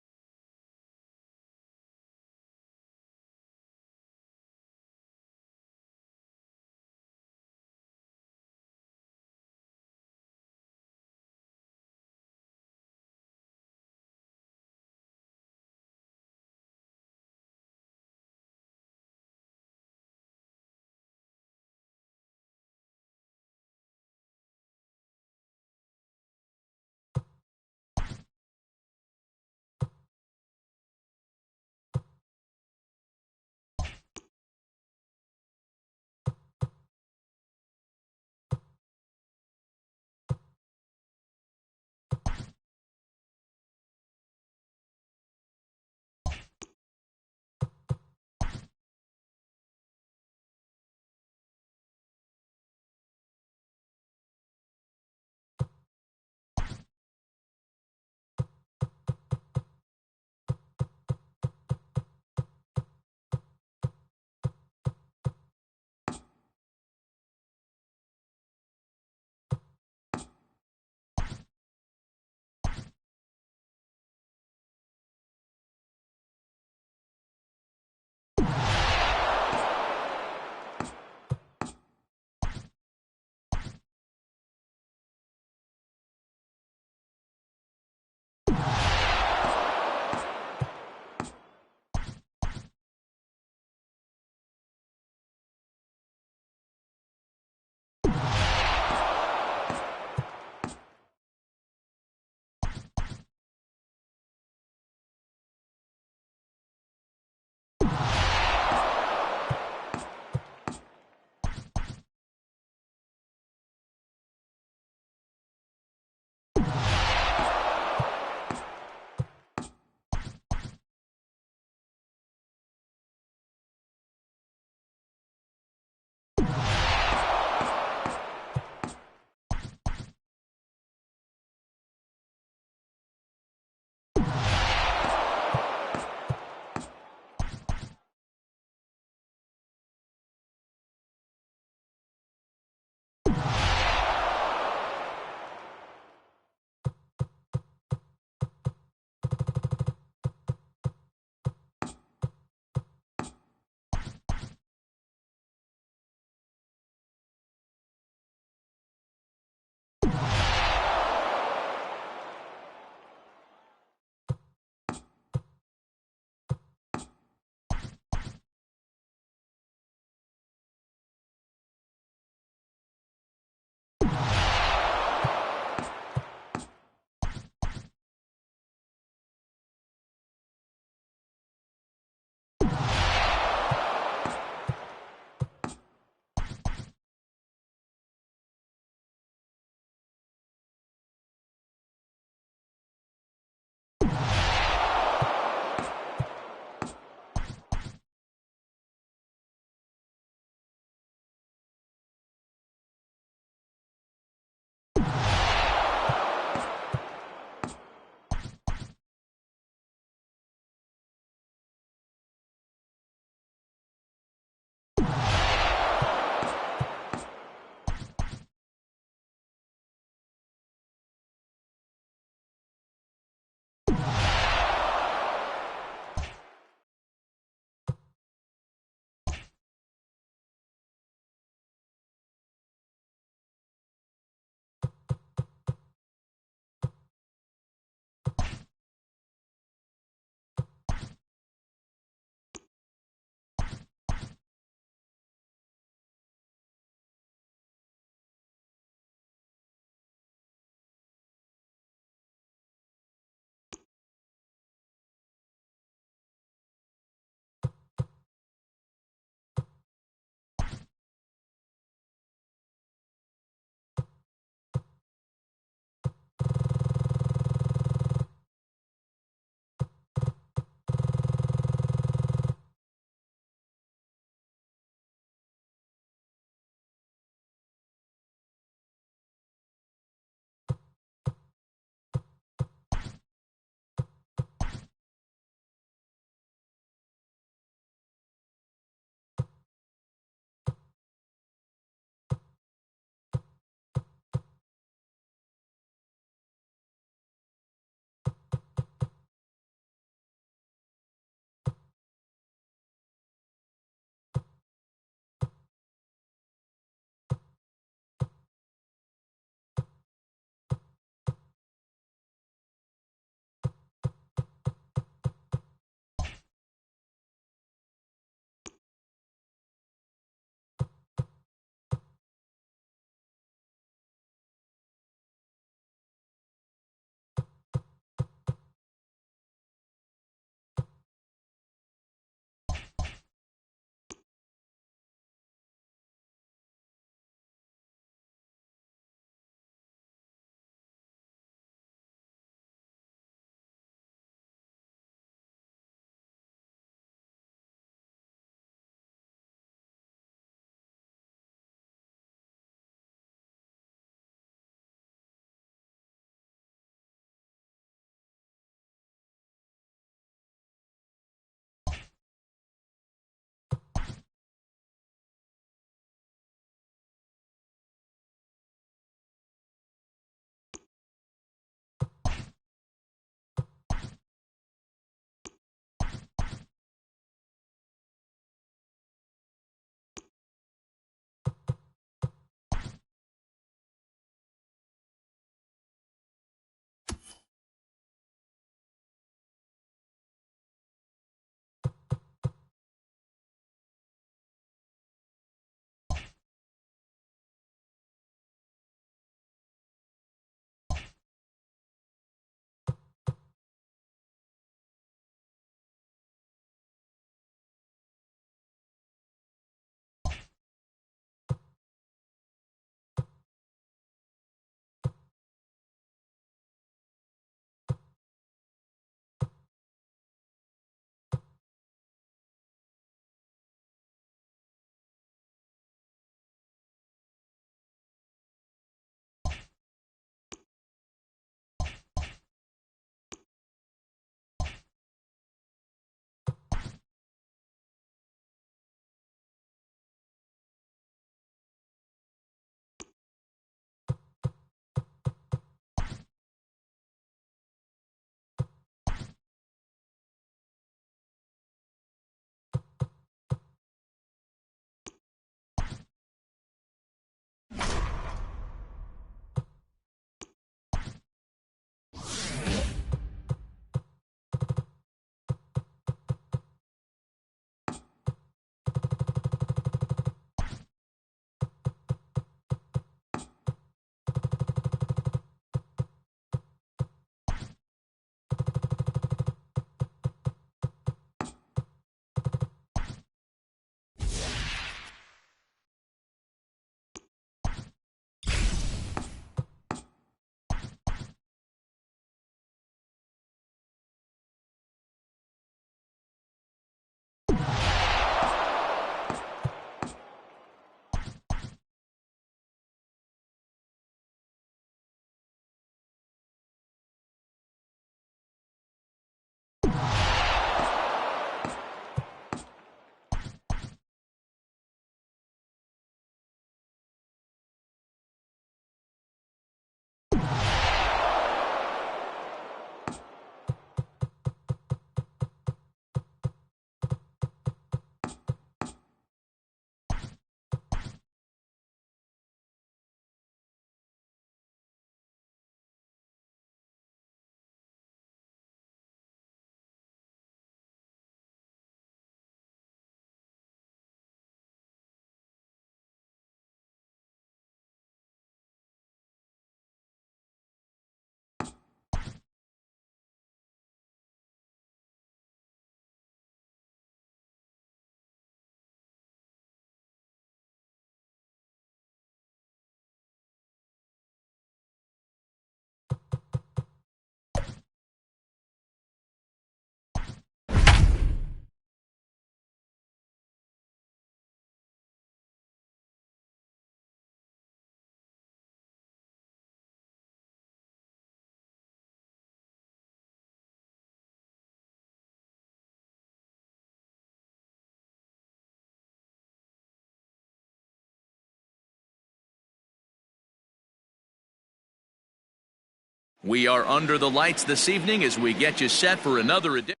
We are under the lights this evening as we get you set for another edition.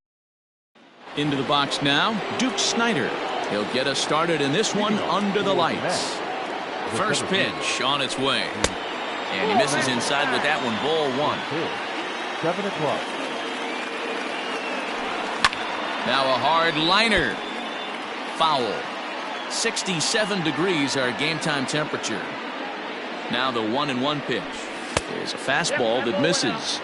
Into the box now, Duke Snyder. He'll get us started in this one under the lights. First pitch on its way. And he misses inside with that one, ball 1. 7 o'clock. Now a hard liner. Foul. 67 degrees our game time temperature. Now the 1-1 pitch is a fastball that misses.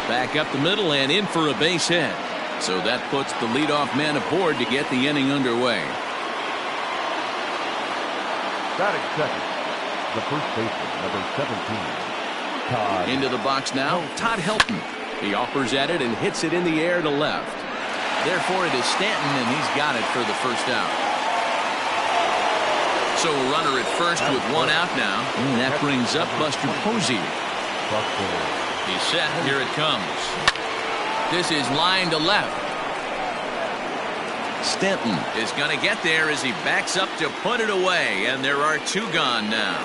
Back up the middle and in for a base hit. So that puts the leadoff man aboard to get the inning underway. Batting second, the first baseman, number 17, Todd. Into the box now, Todd Helton. He offers at it and hits it in the air to left. Therefore, it is Stanton, and he's got it for the first out. So a runner at first with 1 out now. And that brings up Buster Posey. He's set. Here it comes. This is line to left. Stanton is going to get there as he backs up to put it away, and there are 2 gone now.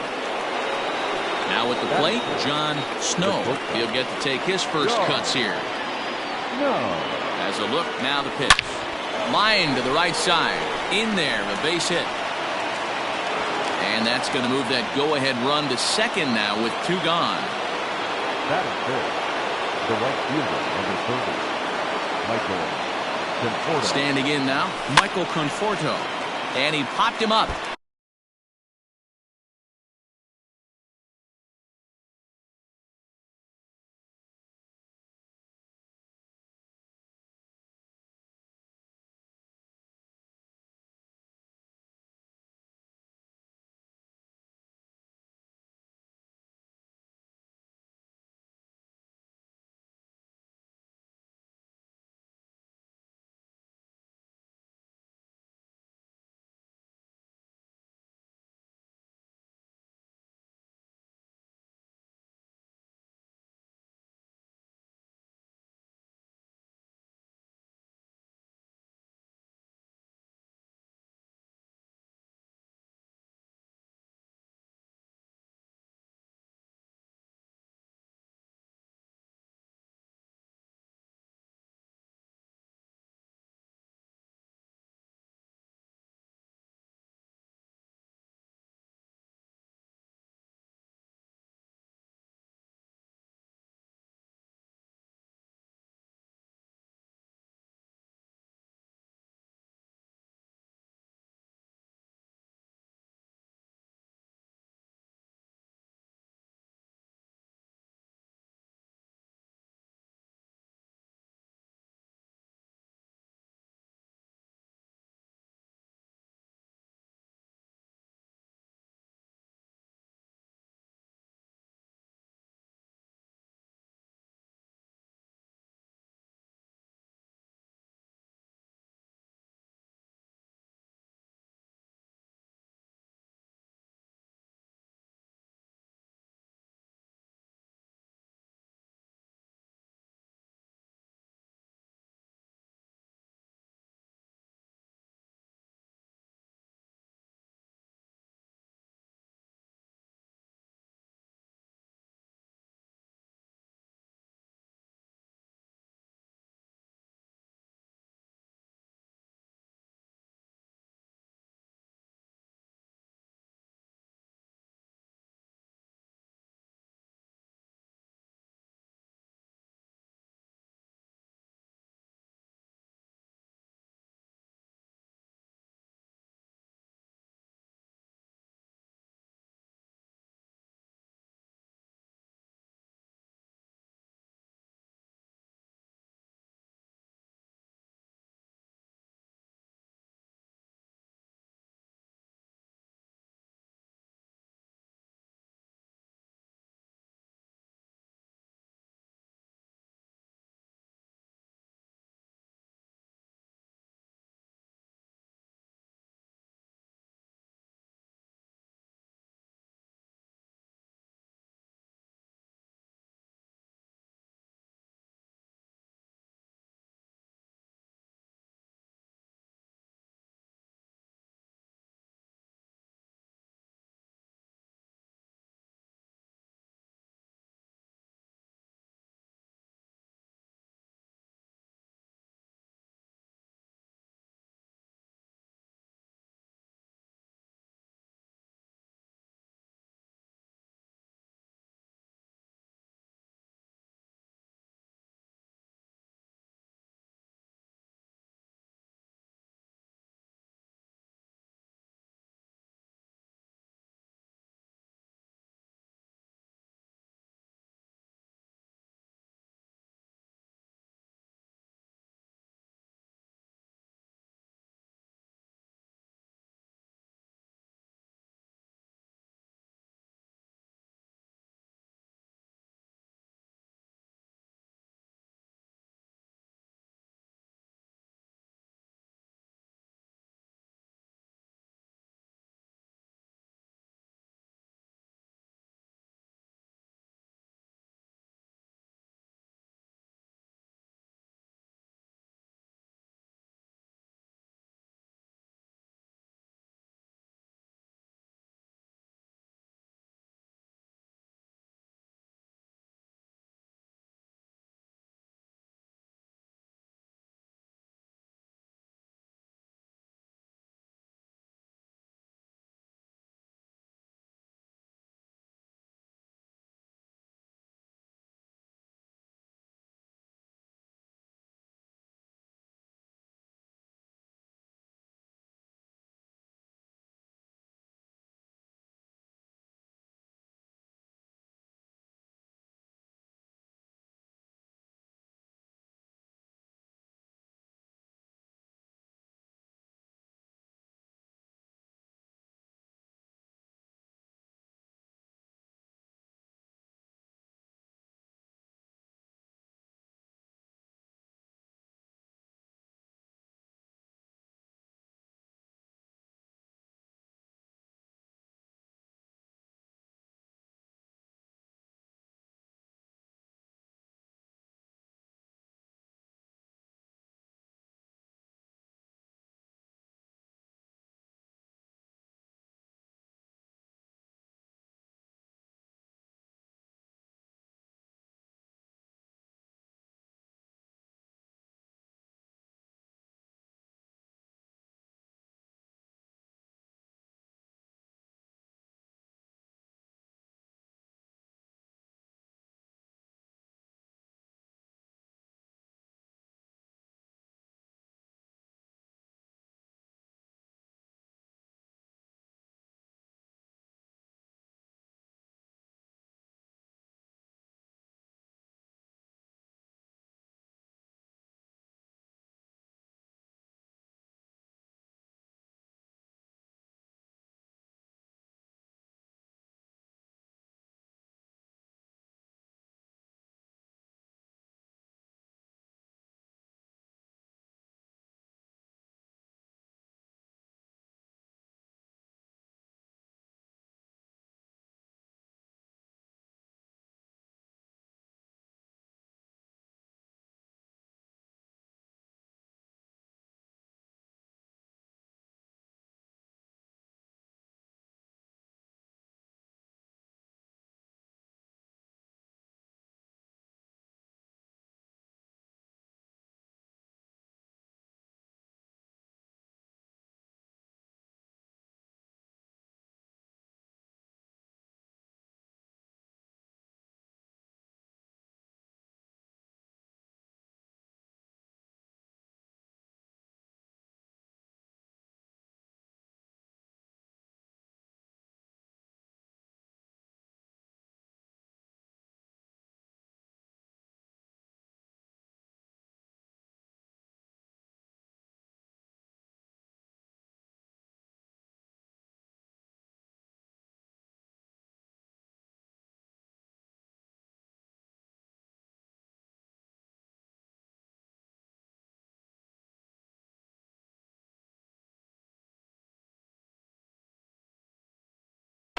Now at the plate, John Snow. He'll get to take his first cuts here. As a look, now the pitch. Line to the right side. In there, a base hit. And that's going to move that go-ahead run to second now with 2 gone. That is good. The right fielder, number 30, Michael Conforto. Standing in now, Michael Conforto. And he popped him up.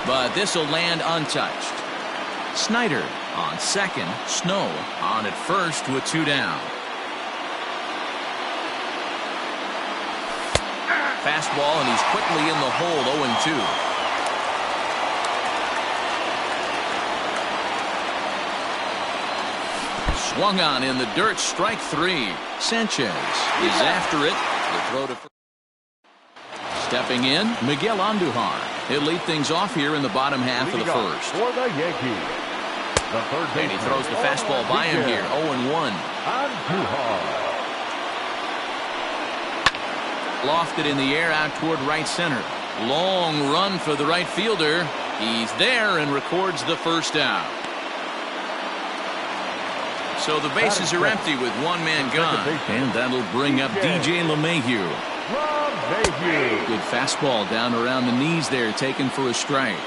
but this will land untouched. Snyder on second, Snow on at first with 2 down. Fastball, and he's quickly in the hole, 0-2. Swung on in the dirt, strike 3. Sanchez is after it. The throw to stepping in, Miguel Andujar. He'll lead things off here in the bottom half of the first. For the Yankees, the third And he throws the fastball by him here, 0-1. Andujar. Lofted in the air out toward right center. Long run for the right fielder. He's there and records the first out. So the bases are empty with 1 man gone. And that'll bring up DJ LeMahieu. Good fastball down around the knees there, taken for a strike.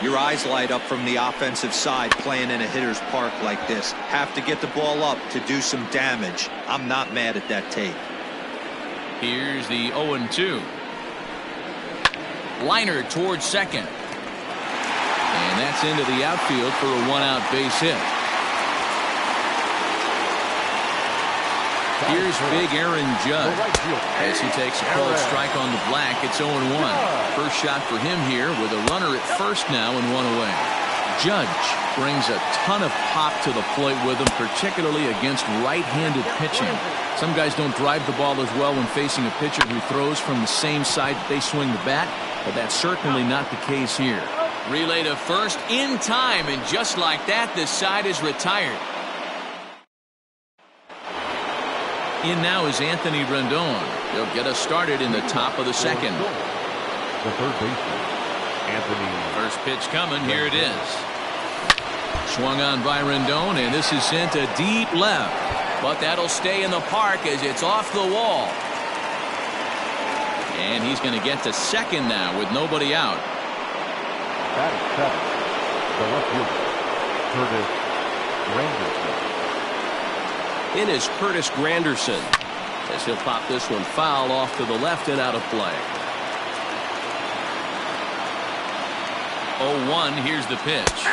Your eyes light up from the offensive side playing in a hitter's park like this. Have to get the ball up to do some damage. I'm not mad at that take. Here's the 0-2. Liner towards second. And that's into the outfield for a 1-out base hit. Here's big Aaron Judge as he takes a cold strike on the black. It's 0-1. First shot for him here with a runner at first now and 1 away. Judge brings a ton of pop to the plate with him, particularly against right-handed pitching. Some guys don't drive the ball as well when facing a pitcher who throws from the same side that they swing the bat, but that's certainly not the case here. Relay to first in time, and just like that, this side is retired. In now is Anthony Rendon. He'll get us started in the top of the second. The third baseman, Anthony. First pitch coming. Here it is. Swung on by Rendon, and this is sent to deep left. But that'll stay in the park as it's off the wall. And he's going to get to second now with nobody out. Batting seventh, the left fielder, Curtis Granderson. It is Curtis Granderson as he'll pop this one foul off to the left and out of play. 0-1. Here's the pitch.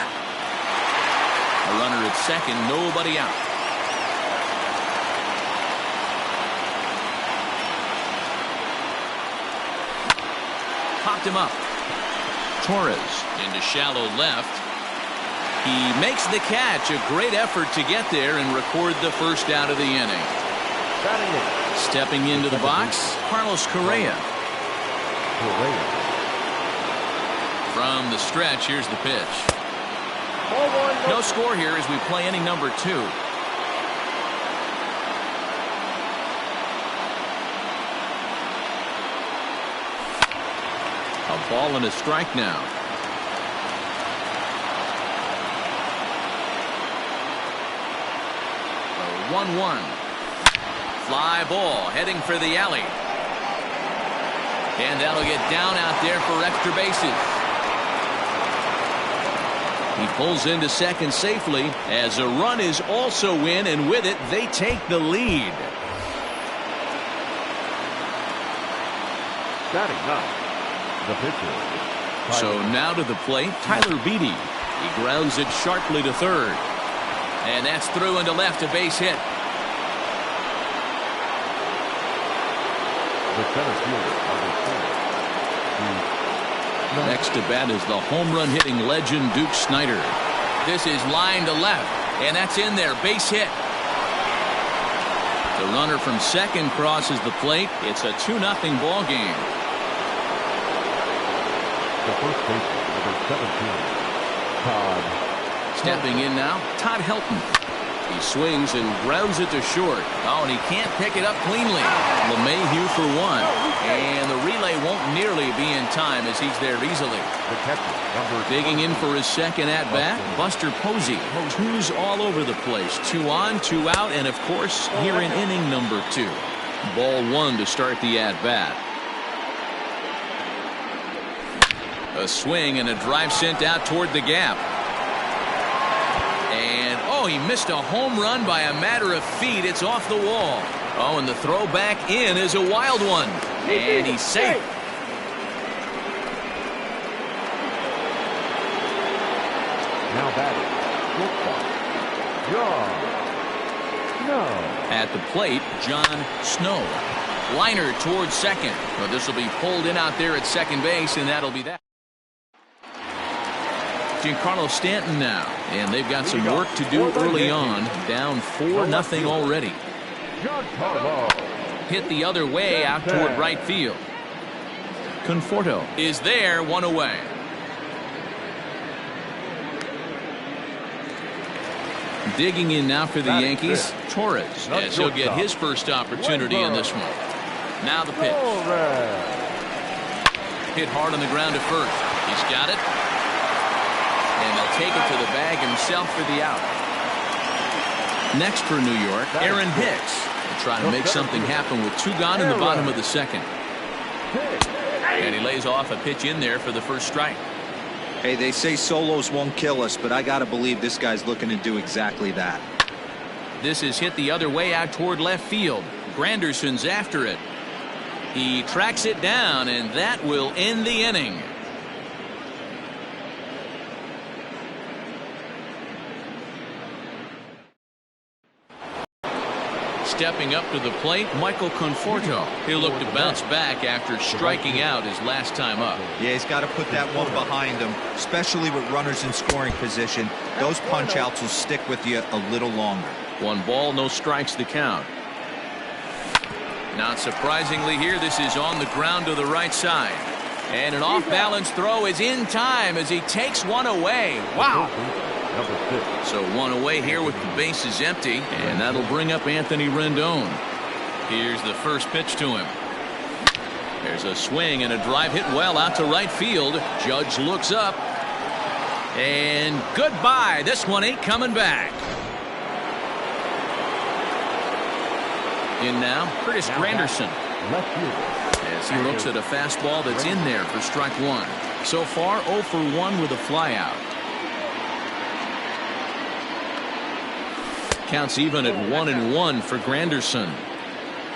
A runner at second, nobody out. Popped him up. Torres into shallow left. He makes the catch. A great effort to get there and record the first out of the inning. Stepping into the box, Carlos Correa. From the stretch, here's the pitch. No score here as we play inning number 2. A ball and a strike now. 1-1. Fly ball heading for the alley. And that'll get down out there for extra bases. He pulls into second safely as a run is also in, and with it they take the lead. Batting ninth, the pitcher. So now to the plate, Tyler Beatty. He grounds it sharply to third. And that's through into left, a base hit. The center fielder, number 4. Next to bat is the home run hitting legend Duke Snyder. This is line to left, and that's in there, base hit. The runner from second crosses the plate. It's a 2-0 ball game. The first baseman, number 17, Todd. Stepping in now, Todd Helton. He swings and grounds it to short. Oh, and he can't pick it up cleanly. LeMahieu for 1. And the relay won't nearly be in time as he's there easily. The catcher, number Digging in for his second at-bat, Buster Posey. 2's all over the place. 2 on, 2 out, and of course, here in inning number 2. Ball 1 to start the at-bat. A swing and a drive sent out toward the gap. And, oh, he missed a home run by a matter of feet. It's off the wall. Oh, and the throw back in is a wild one. And he's safe. At the plate, John Snow. Liner towards second. Well, this will be pulled in out there at second base, and that'll be that. Giancarlo Stanton now, and they've got some work to do early on. Down 4-0 already. Hit the other way out toward right field. Conforto is there, one away. Digging in now for the Yankees, Torres, as he'll get his first opportunity in this one. Now the pitch. Hit hard on the ground at first. He's got it. And he'll take it to the bag himself for the out. Next for New York, Aaron Hicks. He'll try to make something happen with 2 gone in the bottom of the second. And he lays off a pitch in there for the first strike. Hey, they say solos won't kill us, but I got to believe this guy's looking to do exactly that. This is hit the other way out toward left field. Granderson's after it. He tracks it down, and that will end the inning. Stepping up to the plate, Michael Conforto. He'll look to bounce back after striking out his last time up. Yeah, he's got to put that one behind him, especially with runners in scoring position. Those punch-outs will stick with you a little longer. 1 ball, no strikes to count. Not surprisingly here, this is on the ground to the right side. And an off-balance throw is in time as he takes one away. Wow. So 1 away here with the bases empty, and that'll bring up Anthony Rendon. Here's the first pitch to him. There's a swing and a drive hit well out to right field. Judge looks up, and goodbye. This one ain't coming back. In now, Curtis Granderson. As he looks at a fastball that's in there for strike 1. So far, 0 for 1 with a flyout. Counts even at 1-1 for Granderson.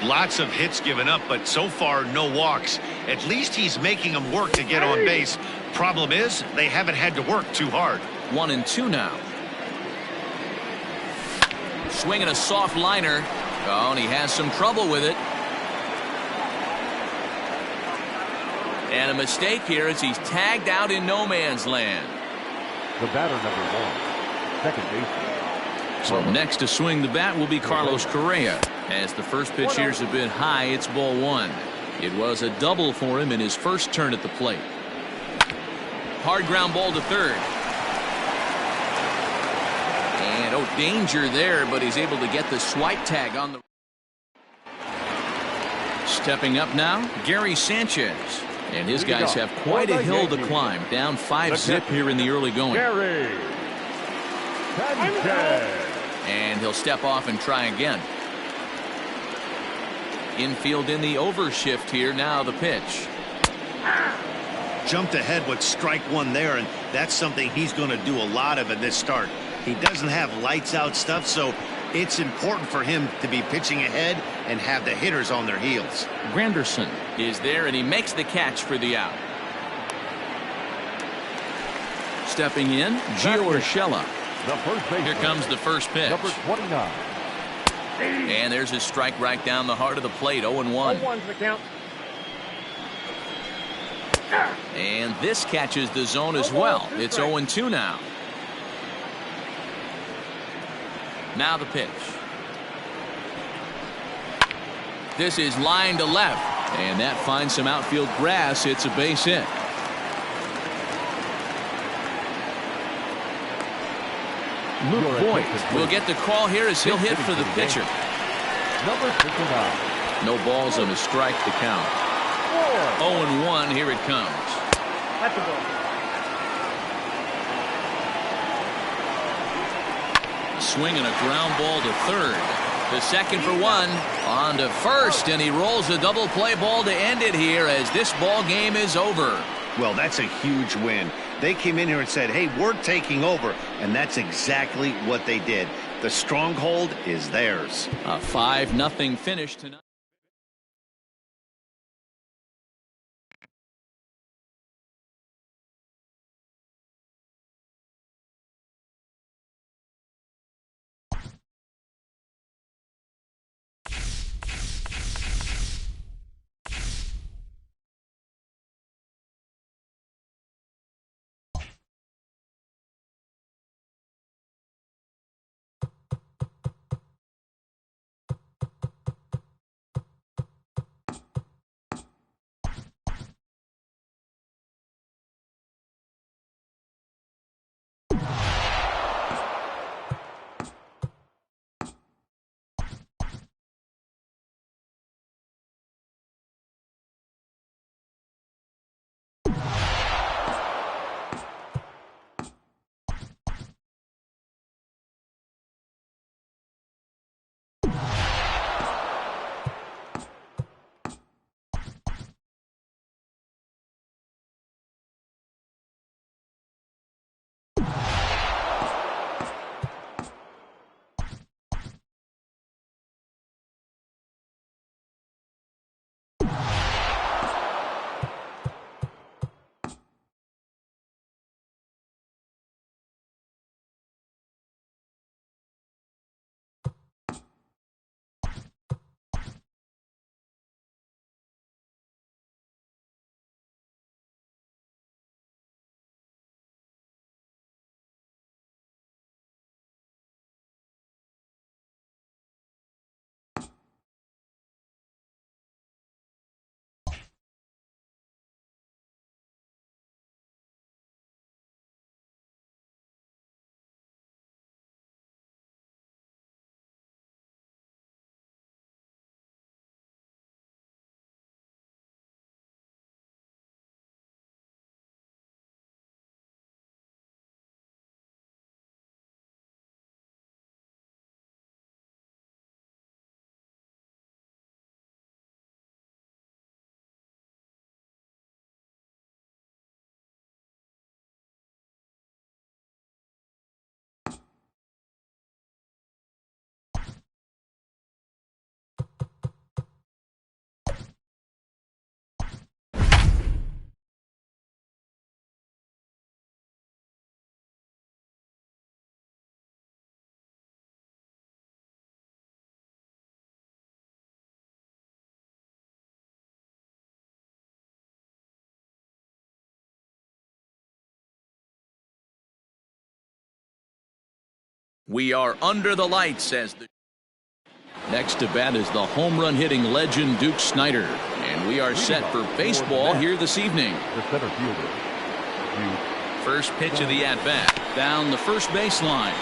Lots of hits given up, but so far no walks. At least he's making them work to get on base. Problem is, they haven't had to work too hard. 1-2 now. Swinging a soft liner. Oh, and he has some trouble with it. And a mistake here as he's tagged out in no man's land. The batter, number 1, second baseman. So next to swing the bat will be Carlos Correa. As the first pitch here's a bit high, it's ball 1. It was a double for him in his first turn at the plate. Hard ground ball to third. And danger there, but he's able to get the swipe tag on the. Stepping up now, Gary Sanchez. And his guys have quite a hill to climb. Down 5-zip here in the early going. Gary Sanchez. And he'll step off and try again. Infield in the overshift here. Now the pitch. Jumped ahead with strike 1 there, and that's something he's going to do a lot of in this start. He doesn't have lights out stuff, so it's important for him to be pitching ahead and have the hitters on their heels. Granderson is there, and he makes the catch for the out. Stepping in, Gio Urshela. Here comes the first pitch. Number 29. And there's his strike right down the heart of the plate. 0-1. 0-1's the count. And this catches the zone as well. It's 0-2 now. Now the pitch. This is line to left. And that finds some outfield grass. It's a base hit. Luke Boyd will get the call here as he'll hit for the pitcher. Number 59. No balls on a strike to count. 0-1. Here it comes. That's a ball. Swinging a ground ball to third. The second for 1. On to first, and he rolls a double play ball to end it here as this ball game is over. Well, that's a huge win. They came in here and said, hey, we're taking over, and that's exactly what they did. The stronghold is theirs. A 5-0 finish tonight. We are under the lights as the next to bat is the home run hitting legend Duke Snider. And we are set for baseball here this evening. The center fielder, Duke. First pitch of the at-bat. Down the first baseline.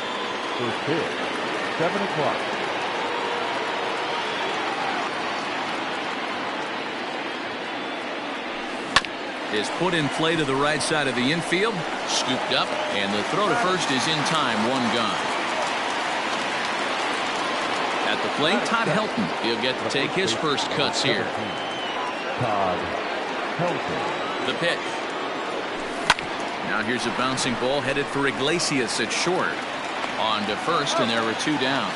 First pitch, 7 o'clock. Is put in play to the right side of the infield. Scooped up. And the throw to first is in time. 1 gone. At the plate, Todd Helton. He'll get to take his first cuts here. Todd Helton. The pitch. Now here's a bouncing ball headed for Iglesias at short. On to first, and there were 2 down.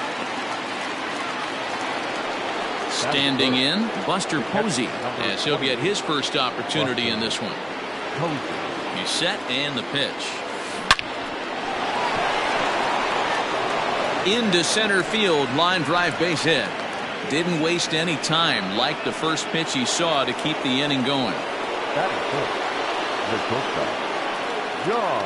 Standing in, Buster Posey, as he'll get his first opportunity in this one. He's set, and the pitch. Into center field, line drive, base hit. Didn't waste any time, like the first pitch he saw, to keep the inning going. That is it. The shortstop, John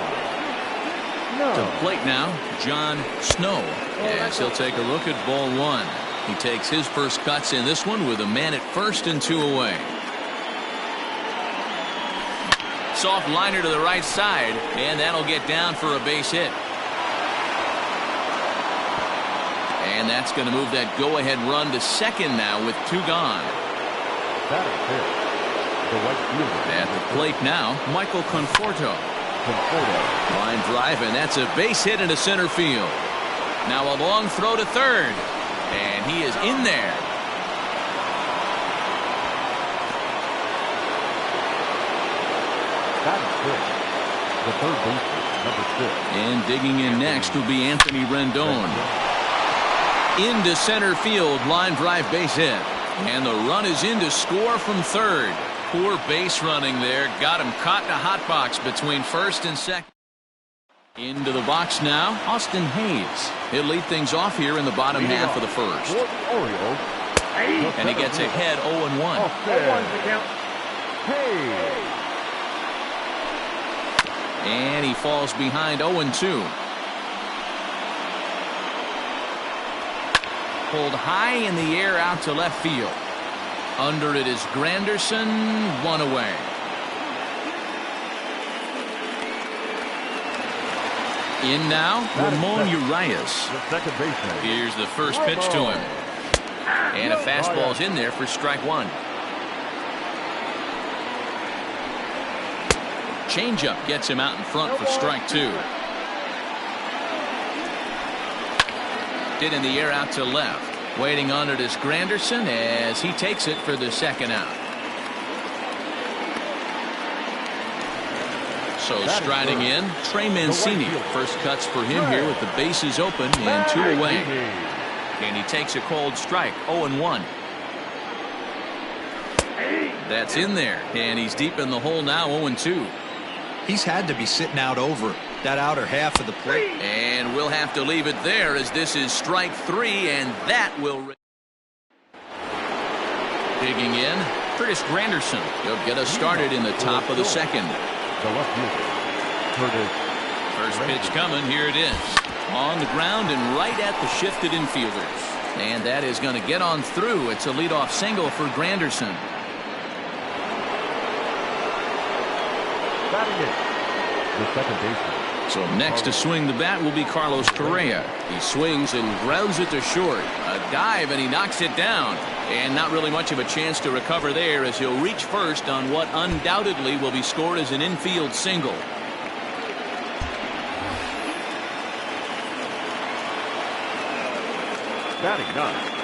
Snow. To the plate now, John Snow, as he'll take a look at ball 1. He takes his first cuts in this one with a man at first and 2 away. Soft liner to the right side, and that'll get down for a base hit. And that's going to move that go-ahead run to second now with 2 gone. That is it. The right fielder. At the plate now, Michael Conforto. Line drive, and that's a base hit into center field. Now a long throw to third, and he is in there. That is it. The third baseman, number 6. And digging in next will be Anthony Rendon. Into center field, line drive, base hit. And the run is in to score from third. Poor base running there. Got him caught in a hot box between first and second. Into the box now, Austin Hayes. He'll lead things off here in the bottom half of the first. And he gets ahead 0-1. And he falls behind 0-2. Pulled high in the air out to left field. Under it is Granderson, 1 away. In now, Ramon Urias. Second baseman. Here's the first pitch to him. And a fastball's in there for strike 1. Changeup gets him out in front for strike 2. Hit in the air out to left. Waiting on it is Granderson as he takes it for the second out. So striding in, Trey Mancini. First cuts for him here with the bases open and 2 away. And he takes a cold strike, 0-1. That's in there, and he's deep in the hole now, 0-2. He's had to be sitting out over that outer half of the plate. And we'll have to leave it there as this is strike 3, and that will. Digging in, Curtis Granderson. He'll get us started in the top of the second. The left fielder, First pitch coming. Here it is. On the ground and right at the shifted infielders. And that is going to get on through. It's a leadoff single for Granderson. batting it, the second baseman. So next to swing the bat will be Carlos Correa. He swings and grounds it to short. A dive and he knocks it down. And not really much of a chance to recover there as he'll reach first on what undoubtedly will be scored as an infield single. Batting ninth.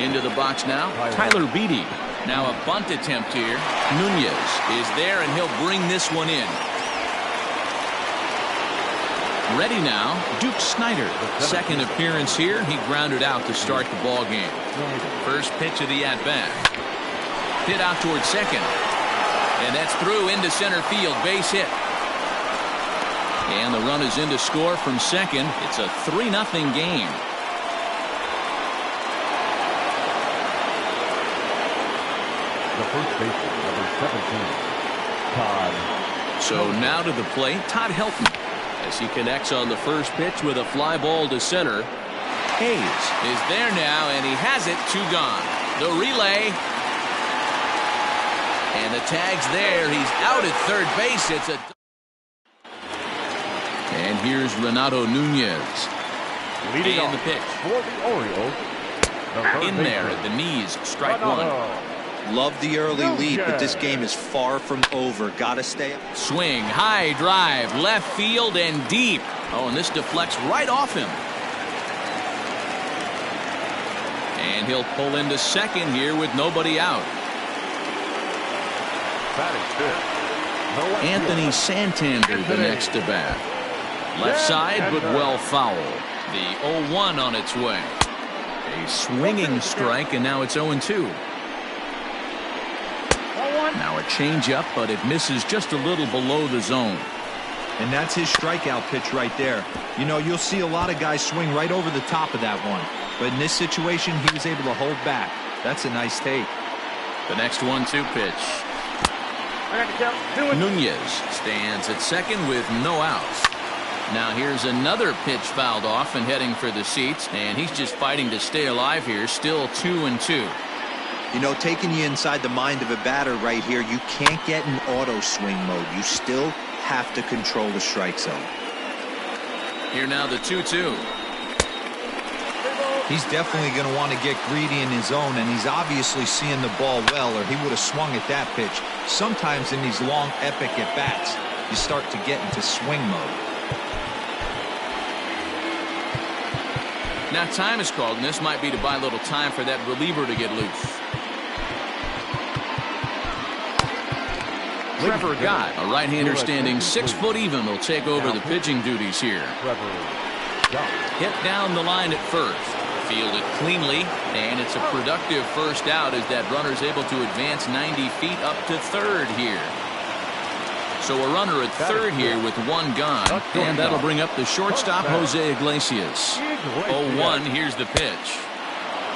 Into the box now, Tyler Beede. Now a bunt attempt here. Nunez is there and he'll bring this one in. Ready now, Duke Snider. Second appearance here. He grounded out to start the ball game. First pitch of the at-bat. Hit out towards second. And that's through into center field. Base hit. And the run is in to score from second. It's a 3-0 game. The first baseman, number 17, Todd. So now to the plate, Todd Helton. as he connects on the first pitch with a fly ball to center. Hayes is there now, and he has it. 2 gone. The relay. And the tag's there. He's out at third base. It's a... And here's Renato Nunez. Leading And off the pitch. for the Orioles. In there at the knees. Strike 1. Love the early lead, but this game is far from over. Gotta stay up. Swing, high drive, left field and deep. Oh, and this deflects right off him. And he'll pull into second here with nobody out. Anthony Santander the next to bat. Left side, but well foul. The 0-1 on its way. A swinging strike, and now it's 0-2. Now a changeup, but it misses just a little below the zone. And that's his strikeout pitch right there. You know, you'll see a lot of guys swing right over the top of that one. But in this situation, he was able to hold back. That's a nice take. The next 1-2 pitch. Nunez stands at second with no outs. Now here's another pitch fouled off and heading for the seats, and he's just fighting to stay alive here. Still 2-2. You know, taking you inside the mind of a batter right here, you can't get in auto swing mode. You still have to control the strike zone. Here now the 2-2. He's definitely going to want to get greedy in his zone, and he's obviously seeing the ball well, or he would have swung at that pitch. Sometimes in these long, epic at-bats, you start to get into swing mode. Now time is called, and this might be to buy a little time for that reliever to get loose. Trevor Gott, a right-hander standing 6 foot even, will take over the pitching duties here. Hit down the line at first. Fielded cleanly, and it's a productive first out as that runner's able to advance 90 feet up to third here. So a runner at third here with 1 gone, and that'll bring up the shortstop, Jose Iglesias. 0-1, here's the pitch.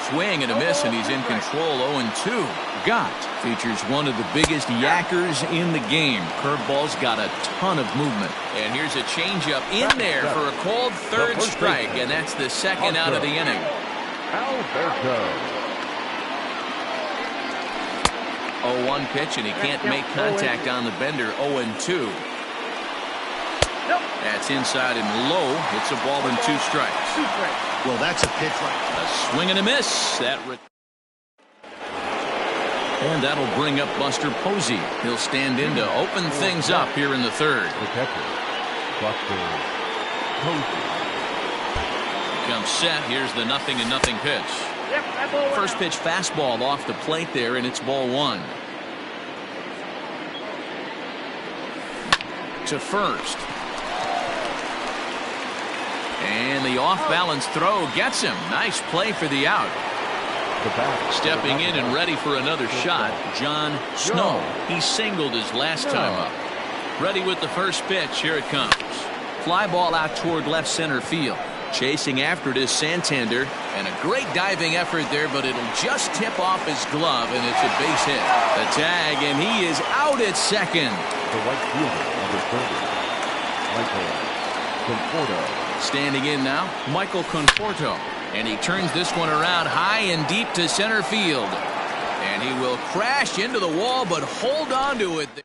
Swing and a miss, and he's in control. 0-2. Gott features one of the biggest yackers in the game. Curveball's got a ton of movement. And here's a changeup in there for a called third strike, and that's the second out of the inning. 0-1 pitch, and he can't make contact on the bender. 0-2. That's inside and low. It's a ball and 2 strikes. Well, that's a pitch right. A swing and a miss. And that'll bring up Buster Posey. He'll stand in to open things up here in the third. Comes set. Here's the 0-0 pitch. First pitch fastball off the plate there, and it's ball 1. To first. And the off-balance throw gets him. Nice play for the out. Stepping in and ready for another shot, John Snow. He singled his last time up. Ready with the first pitch. Here it comes. Fly ball out toward left center field. Chasing after it is Santander, and a great diving effort there, but it'll just tip off his glove, and it's a base hit. The tag, and he is out at second. The right fielder, number 30, Michael Conforto. Standing in now, Michael Conforto, and he turns this one around high and deep to center field, and he will crash into the wall, but hold on to it.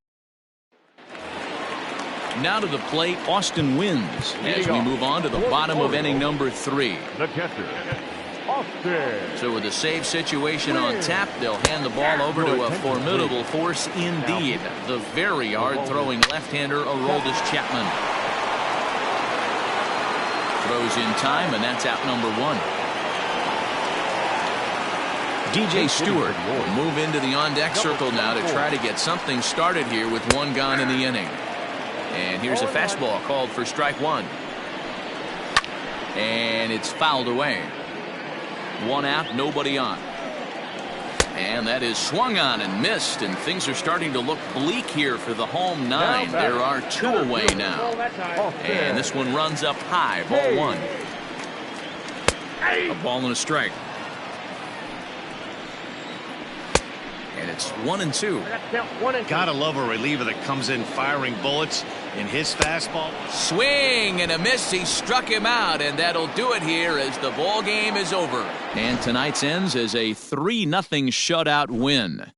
Now to the plate, Austin Wins, as we move on to the bottom of inning number 3. The catcher, Austin. So with a save situation on tap, they'll hand the ball over to a formidable force indeed. The very hard-throwing left-hander, Aroldis Chapman. Throws in time, and that's out number 1. DJ Stewart will move into the on-deck circle now to try to get something started here with 1 gone in the inning. And here's a fastball called for strike 1. And it's fouled away. 1 out, nobody on. And that is swung on and missed, and things are starting to look bleak here for the home 9. There are 2 away now. And this one runs up high, ball 1. A ball and a strike. And And it's 1-2. Gotta love a reliever that comes in firing bullets in his fastball. Swing and a miss. He struck him out, and that'll do it here as the ball game is over. And tonight's ends as a 3-0 shutout win.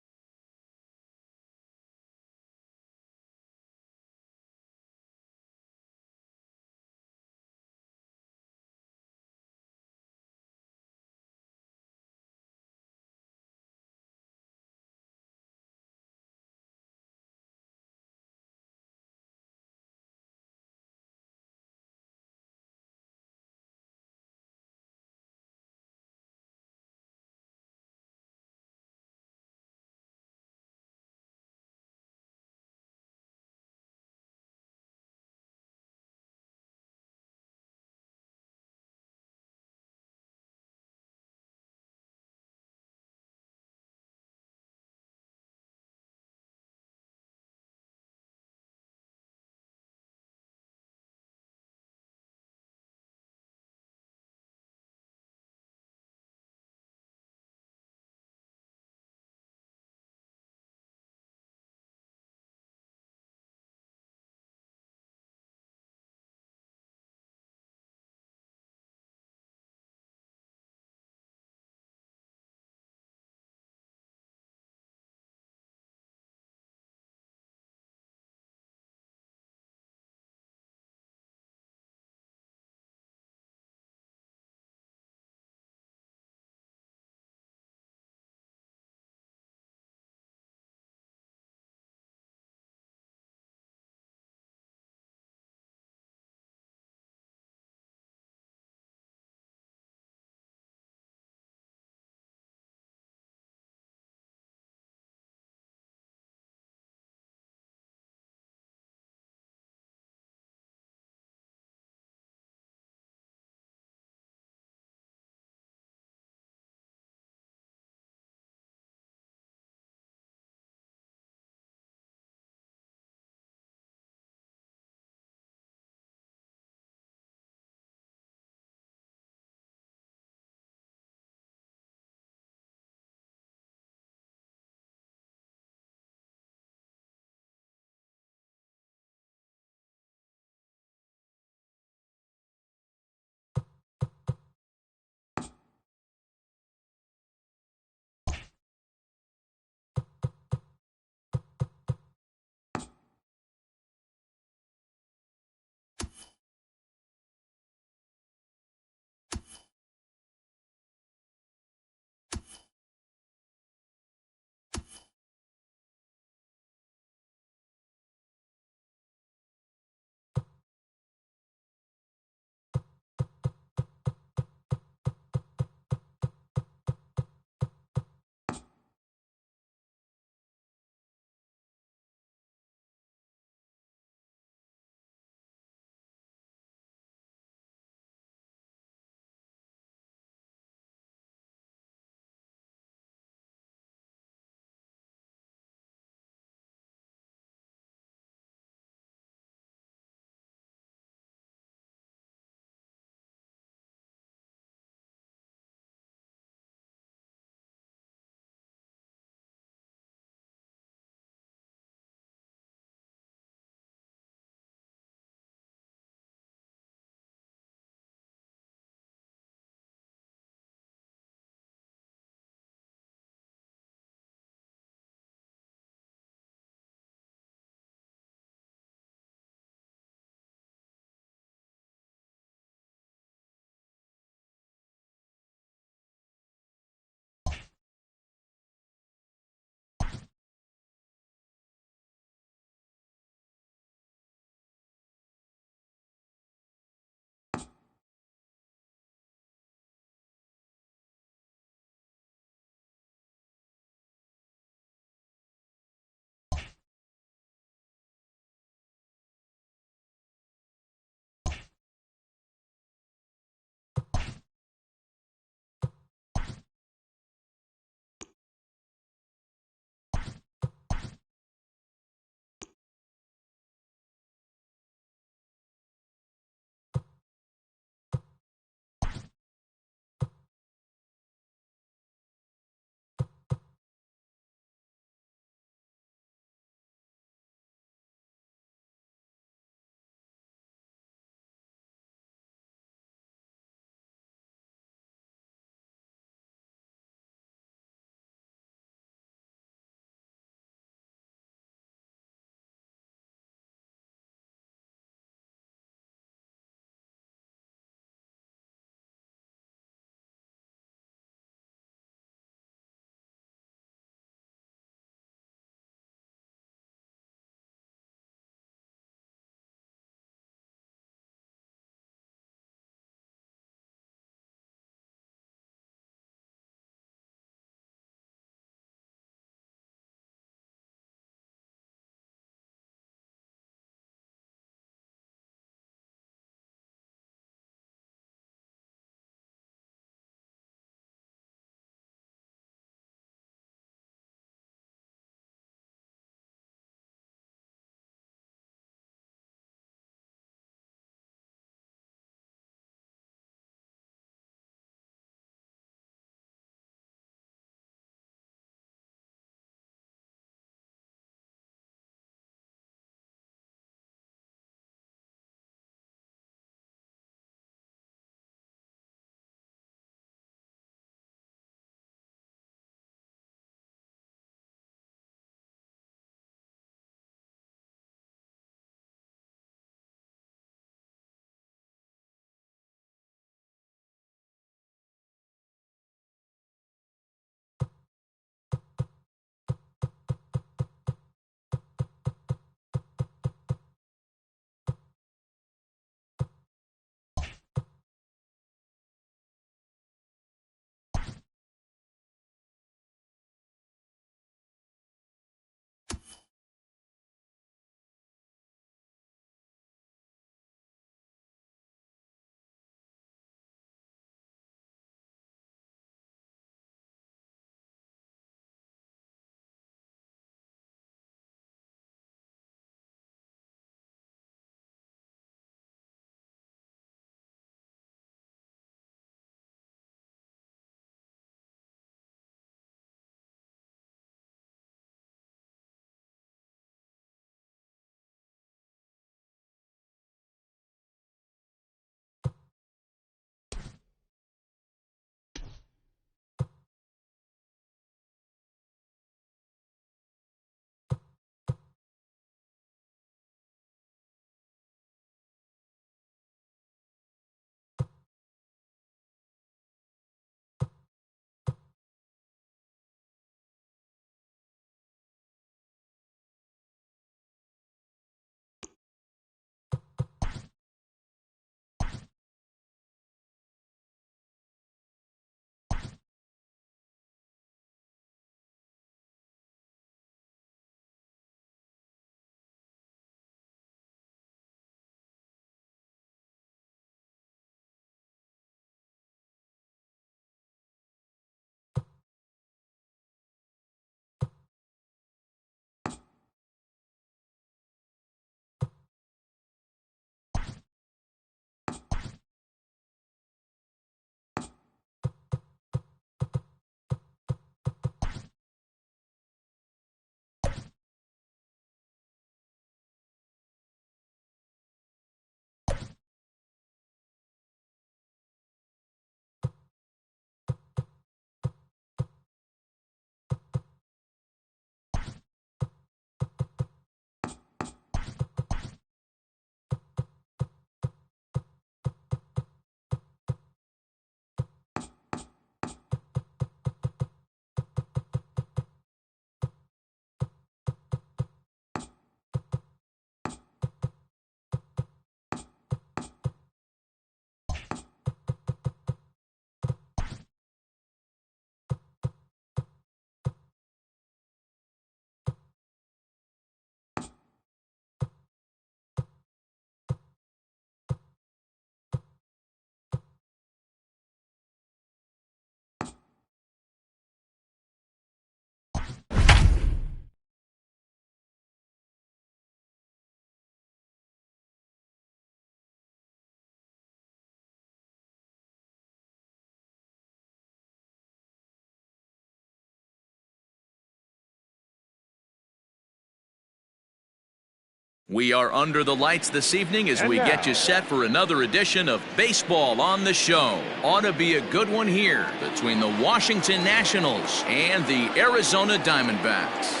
We are under the lights this evening as we get you set for another edition of Baseball on the Show. Ought to be a good one here between the Washington Nationals and the Arizona Diamondbacks.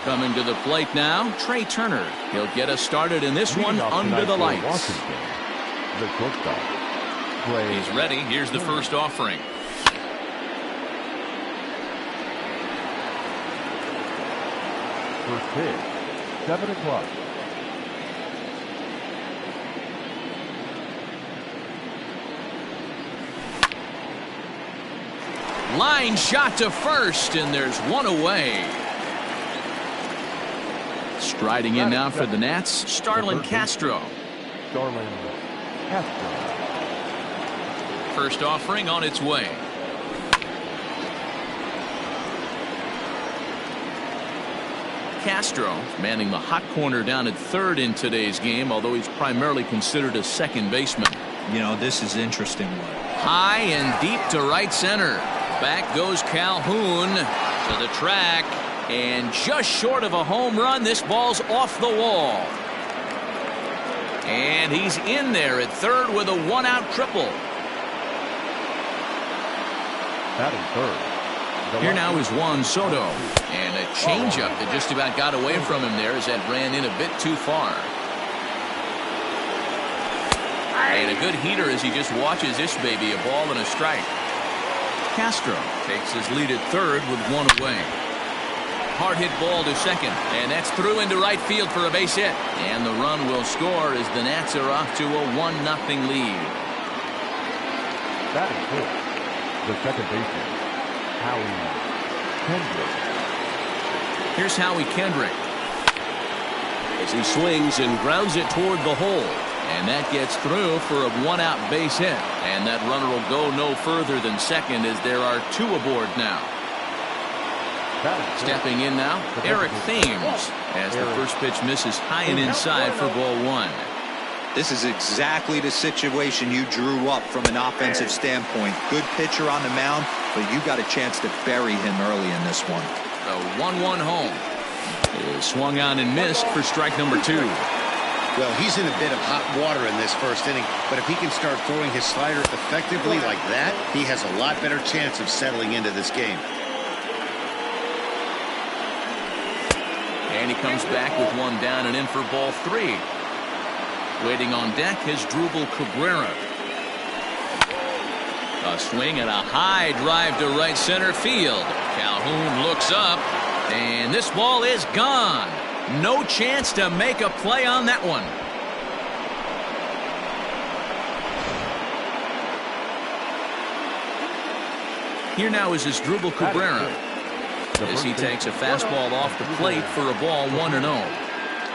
Coming to the plate now, Trey Turner. He'll get us started in this one under the lights. Washington, the shortstop. He's ready. Here's the first offering. First pitch, 7 o'clock. Line shot to first, and there's one away. Striding in now for the Nats, Starlin Castro. Starlin Castro. First offering on its way. Castro manning the hot corner down at third in today's game, although he's primarily considered a second baseman. You know, this is interesting one. High and deep to right center. Back goes Calhoun to the track, and just short of a home run. This ball's off the wall. And he's in there at third with a one-out triple. Batting third. Here now is Juan Soto. And a changeup that just about got away from him there as that ran in a bit too far. And a good heater as he just watches this baby, a ball and a strike. Castro takes his lead at third with one away. Hard hit ball to second, and that's through into right field for a base hit. And the run will score as the Nats are off to a 1-0 lead. Batting fifth, the second baseman, Howie Kendrick. Here's Howie Kendrick. As he swings and grounds it toward the hole. And that gets through for a one-out base hit. And that runner will go no further than second as there are two aboard now. Stepping in now, Eric Thames, as the first pitch misses high and inside for ball one. This is exactly the situation you drew up from an offensive standpoint. Good pitcher on the mound, but you got a chance to bury him early in this one. The 1-1 home is swung on and missed for strike number two. Well, he's in a bit of hot water in this first inning, but if he can start throwing his slider effectively like that, he has a lot better chance of settling into this game. And he comes back with one down and in for ball three. Waiting on deck is Drupal Cabrera. A swing and a high drive to right center field. Calhoun looks up, and this ball is gone. No chance to make a play on that one. Here now is Drupal Cabrera as he takes a fastball off the plate for a ball 1-0.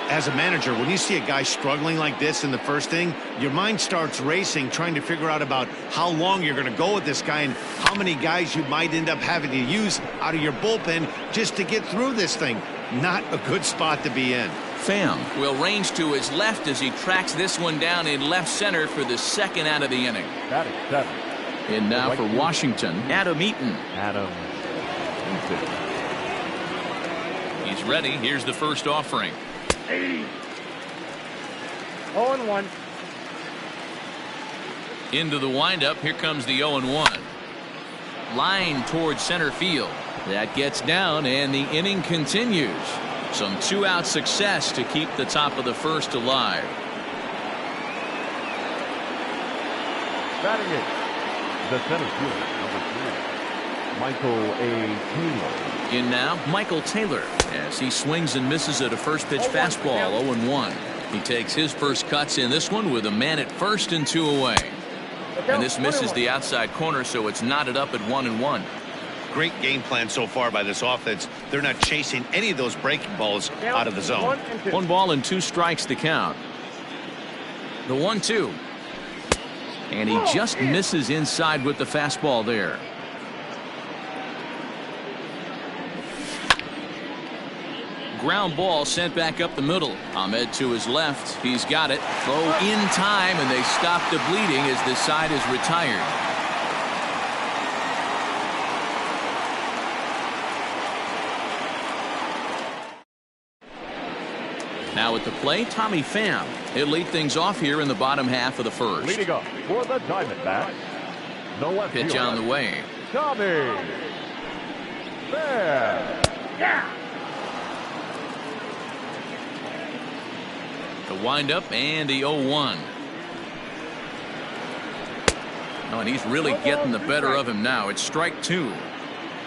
As a manager, when you see a guy struggling like this in the first inning, your mind starts racing, trying to figure out about how long you're going to go with this guy and how many guys you might end up having to use out of your bullpen just to get through this thing. Not a good spot to be in. Pham will range to his left as he tracks this one down in left center for the second out of the inning. Batting seven. And now for Washington, Adam Eaton. He's ready. Here's the first offering. 0-1. Into the windup. Here comes the 0-1. Line towards center field. That gets down, and the inning continues. Some two-out success to keep the top of the first alive. Batting it, the center fielder, number 3, Michael A. Taylor. In now, Michael Taylor, as he swings and misses at a first-pitch fastball, 0-1. He takes his first cuts in this one with a man at first and 2 away. And this misses the outside corner, so it's knotted up at 1-1. Great game plan so far by this offense. They're not chasing any of those breaking balls out of the zone. 1 ball and 2 strikes to count. The 1-2. And he just misses inside with the fastball there. Ground ball sent back up the middle. Ahmed to his left. He's got it. Throw in time, and they stop the bleeding as the side is retired. Now at the plate, Tommy Pham. He'll lead things off here in the bottom half of the first. Leading up for the Diamondbacks, the left Pitch fielder, on the way. Tommy Pham. The windup and the 0-1. Oh, and he's really getting the better of him now. It's strike 2.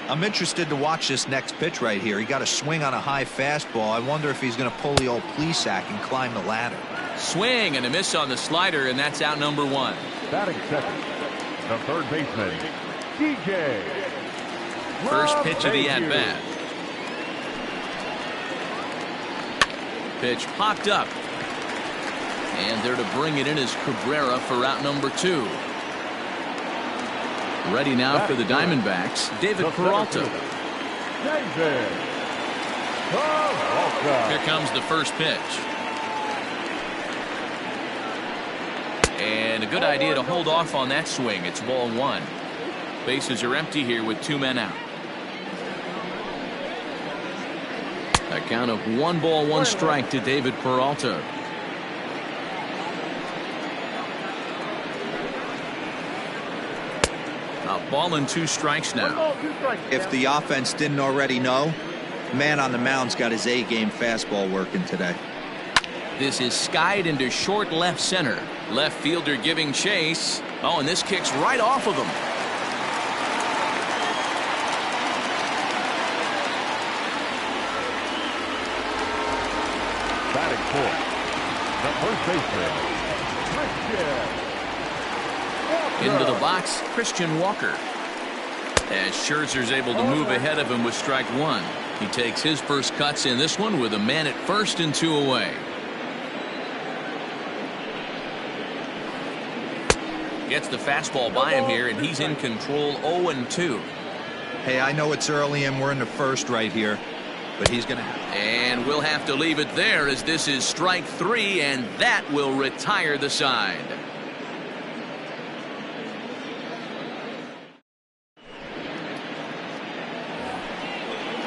I'm interested to watch this next pitch right here. He got a swing on a high fastball. I wonder if he's going to pull the old Plesac and climb the ladder. Swing and a miss on the slider, and that's out number 1. Batting second, the third baseman, DJ. First pitch of the at-bat. Pitch popped up. And there to bring it in is Cabrera for out number 2. Ready now for the Diamondbacks, David Peralta. Here comes the first pitch. And a good idea to hold off on that swing. It's ball 1. Bases are empty here with 2 men out. A count of 1 ball, 1 strike to David Peralta. A ball and 2 strikes now. If the offense didn't already know, man on the mound's got his A-game fastball working today. This is skied into short left center. Left fielder giving chase. Oh, and this kicks right off of him. Batting fourth, the first baseman, Into the box, Christian Walker. As Scherzer's able to move ahead of him with strike 1. He takes his first cuts in this one with a man at first and 2 away. Gets the fastball by him here, and he's in control 0-2. Hey, I know it's early and we're in the first right here, but he's going to And we'll have to leave it there as this is strike 3, and that will retire the side.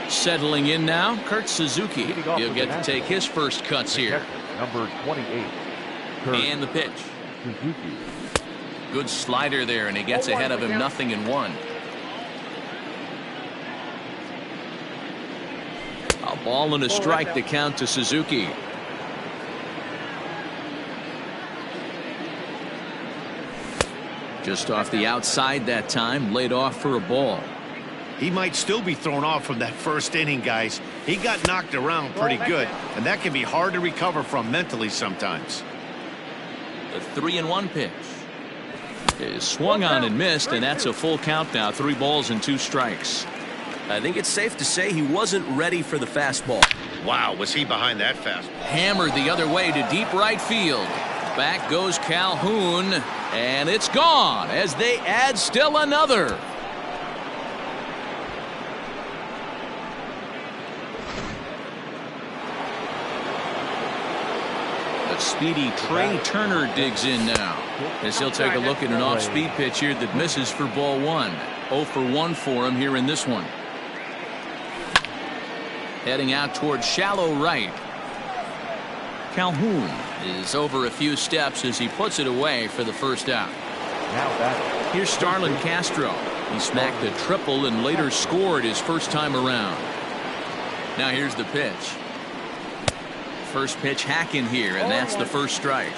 Settling in now, Kurt Suzuki. He'll get to take his first cuts here. number 28, Kurt And the pitch. Suzuki. Good slider there, and he gets ahead of him 0-1. A ball and a strike to count to Suzuki. Just off the outside that time, laid off for a ball. He might still be thrown off from that first inning, guys. He got knocked around pretty good, and that can be hard to recover from mentally sometimes. The 3-1 pitch is swung on and missed, and that's a full count now. 3 balls and 2 strikes. I think it's safe to say he wasn't ready for the fastball. Wow, was he behind that fastball? Hammered the other way to deep right field. Back goes Calhoun, and it's gone as they add still another. The speedy Trey Turner digs in now as he'll take a look at an off-speed pitch here that misses for ball 1. 0 for 1 for him here in this one. Heading out towards shallow right. Calhoun is over a few steps as he puts it away for the first out. Here's Starlin Castro. He smacked a triple and later scored his first time around. Now here's the pitch. First pitch hack in here, and that's the first strike.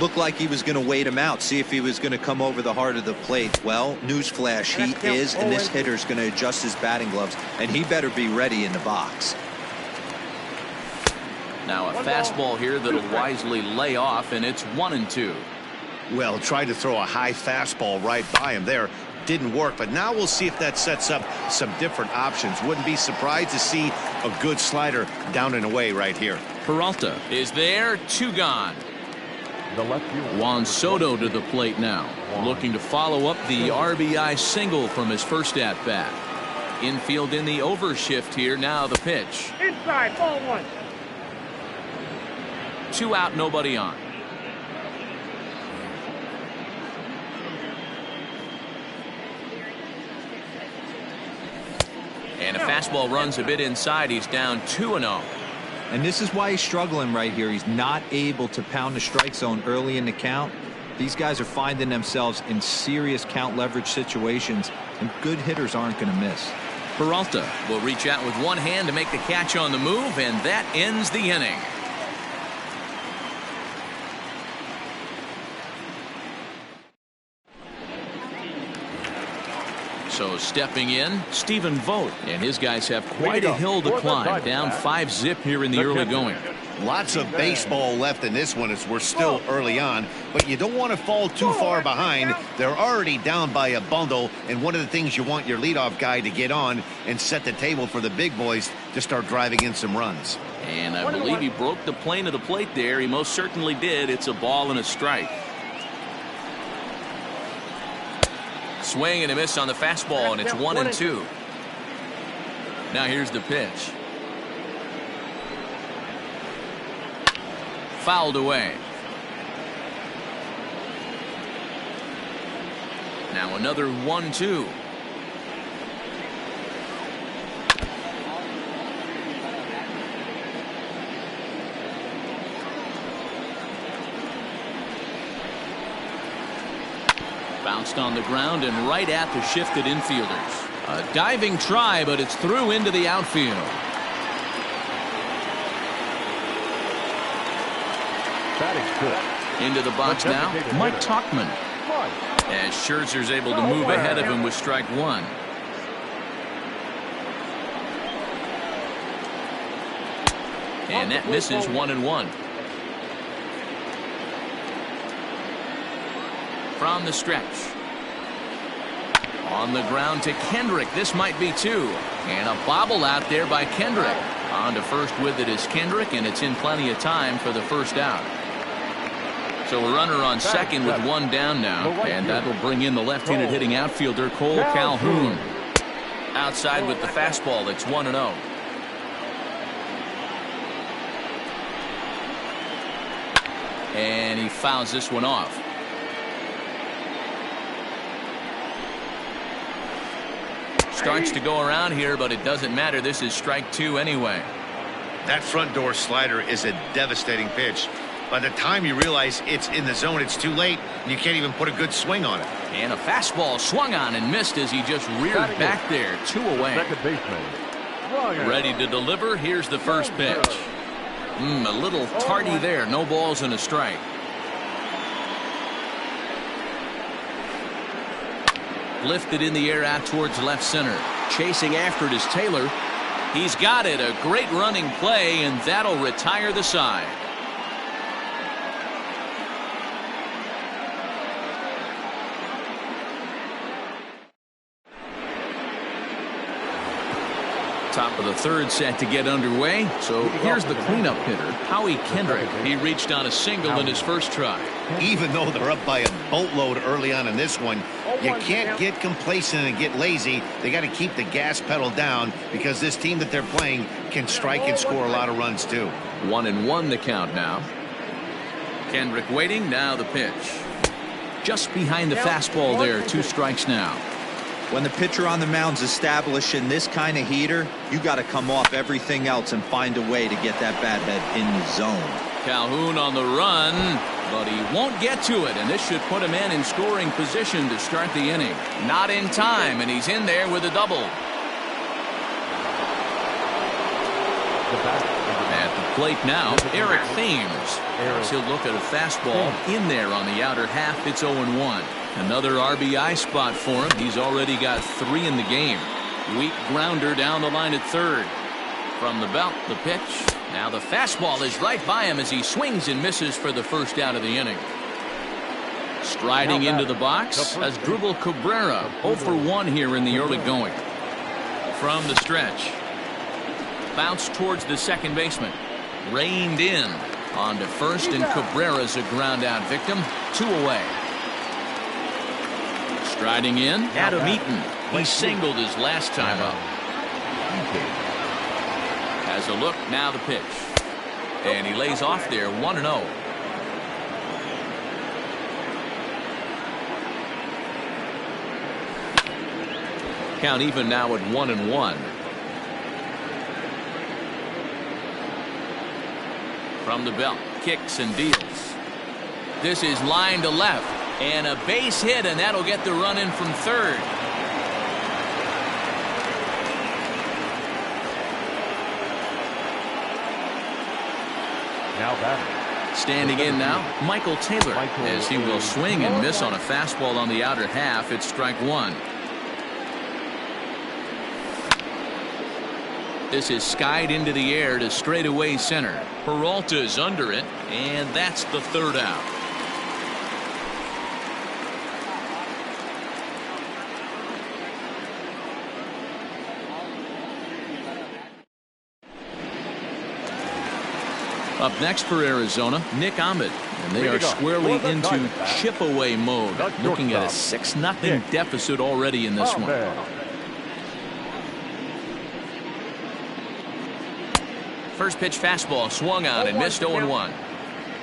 Looked like he was going to wait him out, see if he was going to come over the heart of the plate. Well, newsflash, he is, and this hitter's going to adjust his batting gloves, and he better be ready in the box. Now a fastball here that'll wisely lay off, and it's 1-2. Well, tried to throw a high fastball right by him there. Didn't work, but now we'll see if that sets up some different options. Wouldn't be surprised to see a good slider down and away right here. Peralta is there, 2 gone. The left fielder, Juan Soto to the plate now, looking to follow up the RBI single from his first at-bat. Infield in the overshift here. Now the pitch. Inside, ball 1. 2 out, nobody on. And a fastball runs a bit inside. He's down 2-0. And this is why he's struggling right here. He's not able to pound the strike zone early in the count. These guys are finding themselves in serious count leverage situations, and good hitters aren't going to miss. Peralta will reach out with one hand to make the catch on the move, and that ends the inning. So stepping in, Stephen Vogt, and his guys have quite a hill to climb, down 5-zip here in the early going. Lots of baseball left in this one as we're still early on, but you don't want to fall too far behind. They're already down by a bundle, and one of the things you want your leadoff guy to get on and set the table for the big boys to start driving in some runs. And I believe he broke the plane of the plate there. He most certainly did. It's a ball and a strike. Swing and a miss on the fastball, and it's 1-2. Now here's the pitch. Fouled away. Now another 1-2. Bounced on the ground and right at the shifted infielders. A diving try, but it's through into the outfield. Into the box now, Mike Tauchman. As Scherzer's able to move ahead of him with strike one. And that misses 1-1. From the stretch. On the ground to Kendrick. This might be two. And a bobble out there by Kendrick. On to first with it is Kendrick, and it's in plenty of time for the first out. So a runner on second with one down now, and that'll bring in the left-handed hitting outfielder Cole Calhoun. Outside with the fastball. It's 1-0. And he fouls this one off. Starts to go around here, but it doesn't matter. This is strike two anyway. That front door slider is a devastating pitch. By the time you realize it's in the zone, it's too late, and you can't even put a good swing on it. And a fastball swung on and missed as he just reared back there. 2 away. Second baseman. Ready to deliver. Here's the first pitch. A little tardy there. No balls and a strike. Lifted in the air out towards left center. Chasing after it is Taylor. He's got it. A great running play, and that'll retire the side. Top of the third set to get underway. So here's the cleanup hitter, Howie Kendrick. He reached on a single in his first try. Even though they're up by a boatload early on in this one, you can't get complacent and get lazy. They got to keep the gas pedal down because this team that they're playing can strike and score a lot of runs too. 1-1 the count now. Kendrick waiting. Now the pitch. Just behind the fastball there. 2 strikes now. When the pitcher on the mound's establishing this kind of heater, you got to come off everything else and find a way to get that bat head in the zone. Calhoun on the run, but he won't get to it, and this should put him in scoring position to start the inning. Not in time, and he's in there with a double. At the plate now, Eric Thames. He'll look at a fastball in there on the outer half. It's 0-1. Another RBI spot for him. He's already got 3 in the game. Weak grounder down the line at third. From the belt, the pitch. Now the fastball is right by him as he swings and misses for the first out of the inning. Striding into the box as Dribble Cabrera. 0 for 1 here in the early going. From the stretch. Bounce towards the second baseman. Reined in. On to first, and Cabrera's a ground out victim. 2 away. Striding in, Adam Eaton. He singled his last time up. Has a look, now the pitch. And he lays off there, 1-0. Count even now at 1-1. From the belt, kicks and deals. This is line to left, and a base hit, and that'll get the run in from third. Now batting. Standing in now, Michael Taylor, as he will swing and miss on a fastball on the outer half. It's strike one. This is skied into the air to straightaway center. Peralta's under it, and that's the third out. Up next for Arizona, Nick Ahmed, and they are squarely into chip-away mode, looking at a 6-0 deficit already in this one. First pitch fastball swung on and missed 0-1.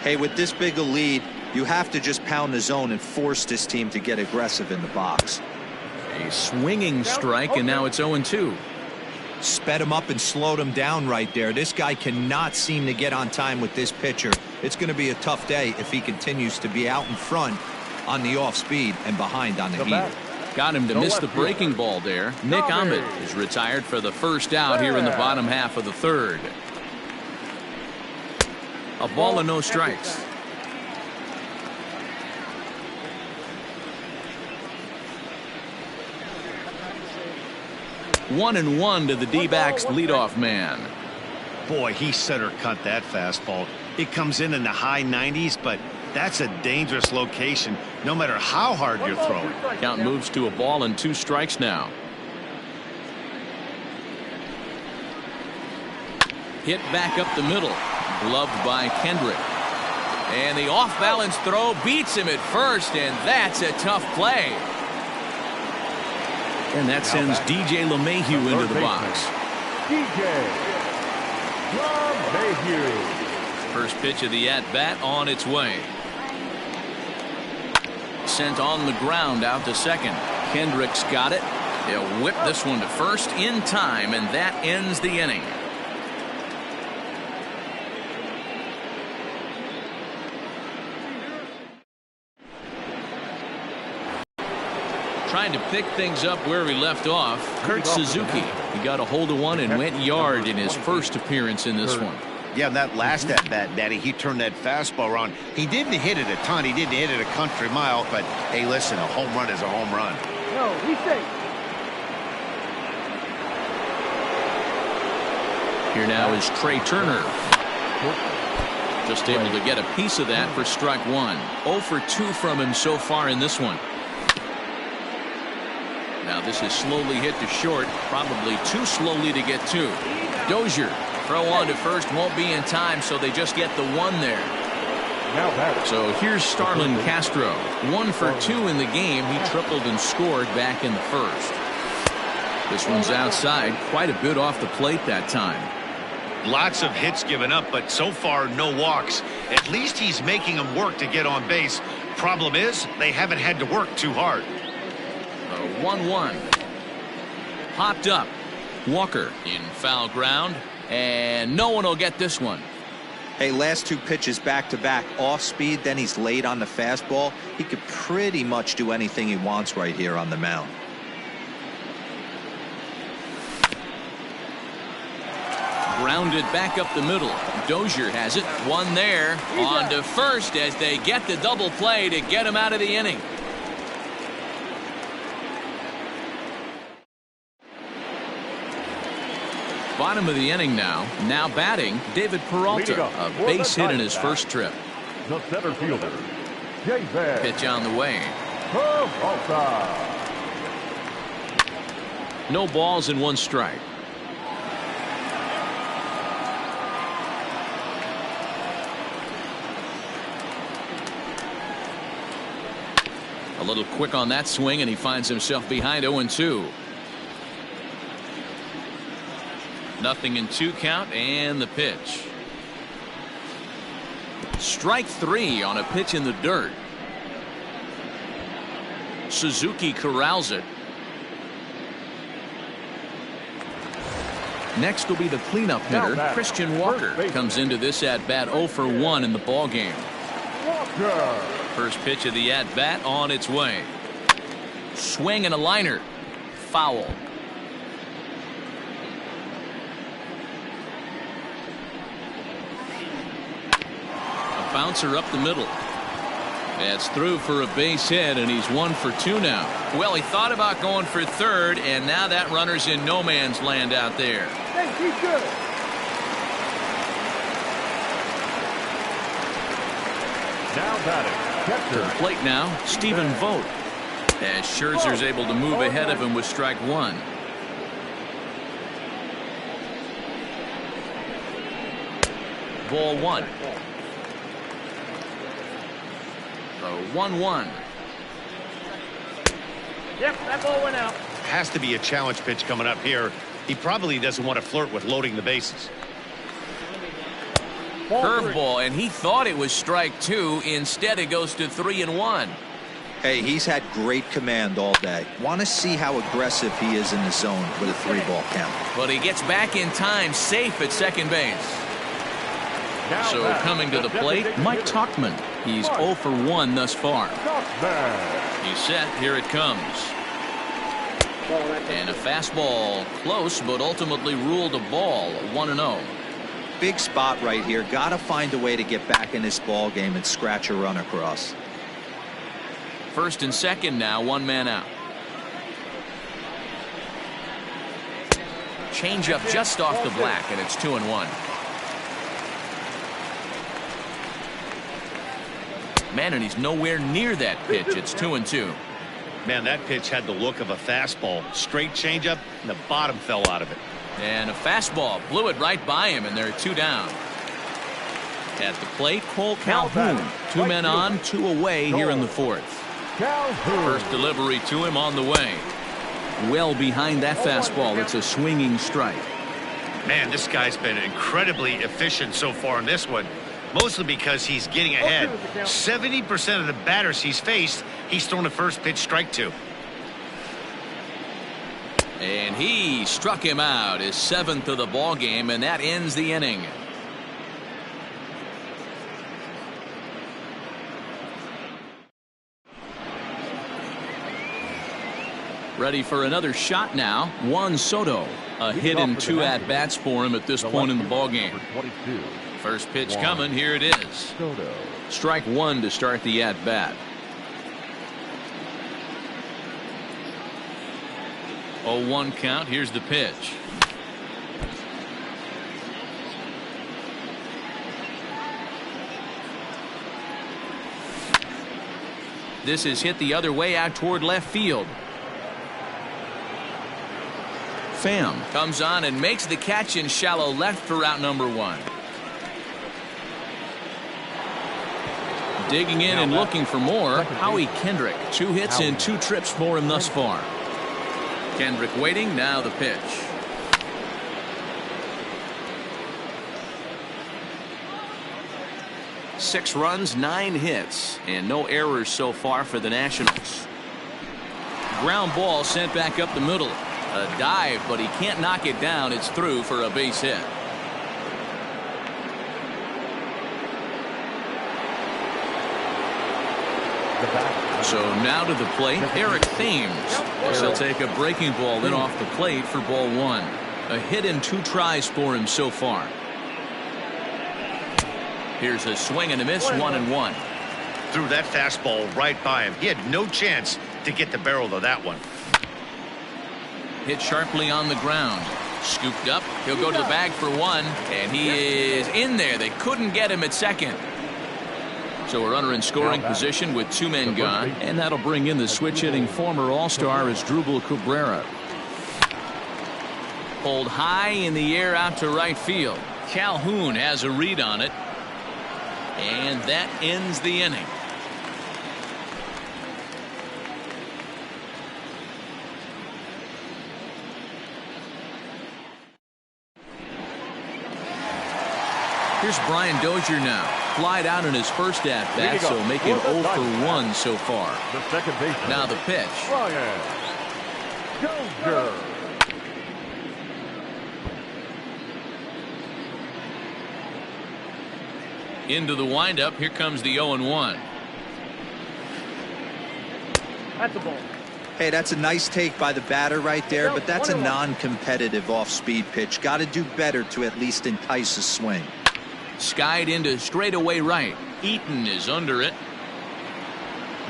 Hey, with this big a lead, you have to just pound the zone and force this team to get aggressive in the box. A swinging strike, and now it's 0-2. Sped him up and slowed him down right there. This guy cannot seem to get on time with this pitcher. It's going to be a tough day if he continues to be out in front on the off speed and behind on the heat. Got him to miss the breaking ball there. Nick Ahmed is retired for the first out here in the bottom half of the third. A ball and no strikes. One and one to the D-backs leadoff man. Boy, he center cut that fastball. It comes in the high 90s, but that's a dangerous location no matter how hard you're throwing. Count moves to a ball and 2 strikes now. Hit back up the middle. Gloved by Kendrick. And the off-balance throw beats him at first, and that's a tough play. And that sends DJ LeMahieu into the box. DJ LeMahieu. First pitch of the at-bat on its way. Sent on the ground out to second. Kendrick's got it. They'll whip this one to first in time, and that ends the inning. Trying to pick things up where we left off, Kurt Suzuki. He got a hold of one and went yard in his first appearance in this one. Yeah, that last at-bat, Daddy, he turned that fastball around. He didn't hit it a ton. He didn't hit it a country mile. But, hey, listen, a home run is a home run. No, he's safe. Here now is Trey Turner. Just able to get a piece of that for strike one. 0 for 2 from him so far in this one. Now this is slowly hit to short, probably too slowly to get to. Dozier, throw on to first, won't be in time, so they just get the one there. So here's Starlin Castro. 1 for 2 in the game. He tripled and scored back in the first. This one's outside, quite a bit off the plate that time. Lots of hits given up, but so far no walks. At least he's making them work to get on base. Problem is, they haven't had to work too hard. 1-1. Popped up. Walker in foul ground, and no one will get this one. Hey, last 2 pitches back-to-back off speed, then he's late on the fastball. He could pretty much do anything he wants right here on the mound. Grounded back up the middle. Dozier has it. One there. On to first as they get the double play to get him out of the inning. Bottom of the inning now. Now batting, David Peralta. A base hit in his first trip. The center fielder, David. Pitch on the way. Peralta. No balls and 1 strike. A little quick on that swing, and he finds himself behind 0-2. Nothing in 2 count, and the pitch. Strike 3 on a pitch in the dirt. Suzuki corrals it. Next will be the cleanup hitter, Christian Walker. Comes into this at-bat 0 for 1 in the ball game. First pitch of the at-bat on its way. Swing and a liner. Foul. A bouncer up the middle. That's through for a base hit, and he's 1 for 2 now. Well, he thought about going for third, and now that runner's in no man's land out there. Hey, he's good. Now batting, To the plate now, Stephen Vogt. As Scherzer's able to move ahead of him with strike 1. Ball 1. The 1-1. Yep, that ball went out. Has to be a challenge pitch coming up here. He probably doesn't want to flirt with loading the bases. Curveball, and he thought it was strike 2. Instead, it goes to 3-1. Hey, he's had great command all day. Want to see how aggressive he is in the zone with a 3-ball count. But he gets back in time, safe at second base. So coming to the plate, Mike Tauchman. He's 0 for 1 thus far. He's set. Here it comes. And a fastball close, but ultimately ruled a ball. 1-0. Big spot right here. Got to find a way to get back in this ball game and scratch a run across. First and second now, 1 man out. Change up just off the black, and it's 2-1. Man, and he's nowhere near that pitch. It's 2-2. Man, that pitch had the look of a fastball. Straight changeup, and the bottom fell out of it. And a fastball blew it right by him, and they're 2 down. At the plate, Cole Calhoun. 2 men on, 2 away here in the 4th. First delivery to him on the way. Well behind that fastball. It's a swinging strike. Man, this guy's been incredibly efficient so far in this one. Mostly because he's getting ahead. 70% of the batters he's faced, he's thrown a first pitch strike to. And he struck him out, his 7th of the ball game, and that ends the inning. Ready for another shot now. Juan Soto. A hit and 2 at-bats for him at this point in the ball game. First pitch coming. Here it is. Strike 1 to start the at-bat. 0-1 count. Here's the pitch. This is hit the other way out toward left field. Pham comes on and makes the catch in shallow left for out number 1. Digging in and looking for more, Howie Kendrick. 2 hits and 2 trips for him thus far. Kendrick waiting. Now the pitch. Six runs, 9 hits, and no errors so far for the Nationals. Ground ball sent back up the middle. A dive, but he can't knock it down. It's through for a base hit. So now to the plate, Eric Thames. He'll take a breaking ball in off the plate for ball 1. A hit and 2 tries for him so far. Here's a swing and a miss, 1-1. Threw that fastball right by him. He had no chance to get the barrel of that one. Hit sharply on the ground. Scooped up. He'll go to the bag for 1, and he is in there. They couldn't get him at second. So a runner in scoring position with 2 men gone, and that'll bring in the switch-hitting former All-Star Asdrubal Cabrera. Pulled high in the air out to right field. Calhoun has a read on it, and that ends the inning. Here's Brian Dozier now. Flied out in his first at-bat, so making 0 for 1 so far. The second baseman. Now the pitch. Brian Dozier. Into the windup. Here comes the 0-1. That's a ball. Hey, that's a nice take by the batter right there, but that's a non-competitive off-speed pitch. Got to do better to at least entice a swing. Skied into straightaway right. Eaton is under it.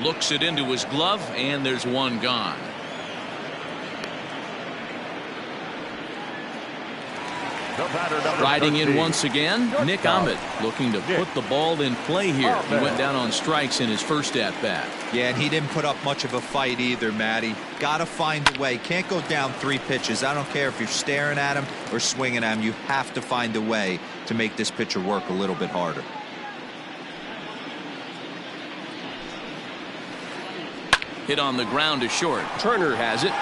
Looks it into his glove, and there's one gone. Riding in once again, Nick Ahmed looking to put the ball in play here. He went down on strikes in his first at-bat. Yeah, and he didn't put up much of a fight either, Matty. Got to find a way. Can't go down 3 pitches. I don't care if you're staring at him or swinging at him. You have to find a way to make this pitcher work a little bit harder. Hit on the ground to short. Turner has it.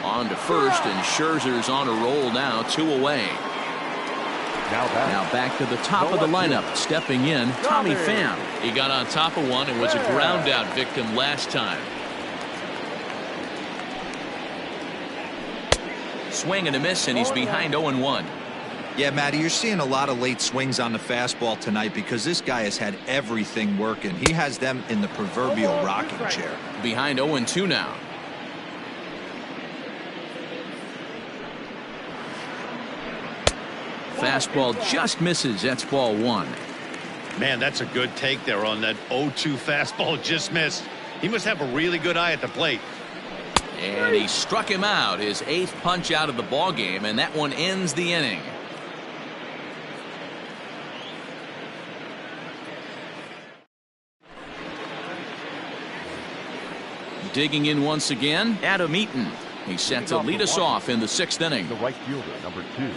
On to first, and Scherzer's on a roll now, 2 away. Now back to the top of the lineup. Stepping in, Tommy Pham. He got on top of one and was a ground out victim last time. Swing and a miss, and he's behind 0-1. Yeah, Matty, you're seeing a lot of late swings on the fastball tonight because this guy has had everything working. He has them in the proverbial rocking chair. Behind 0-2 now. Fastball just misses. That's ball 1. Man, that's a good take there on that 0-2 fastball just missed. He must have a really good eye at the plate. And he struck him out. His 8th punch out of the ball game, and that one ends the inning. Digging in once again, Adam Eaton. He's set to lead us off in the 6th inning. The right fielder, number 2,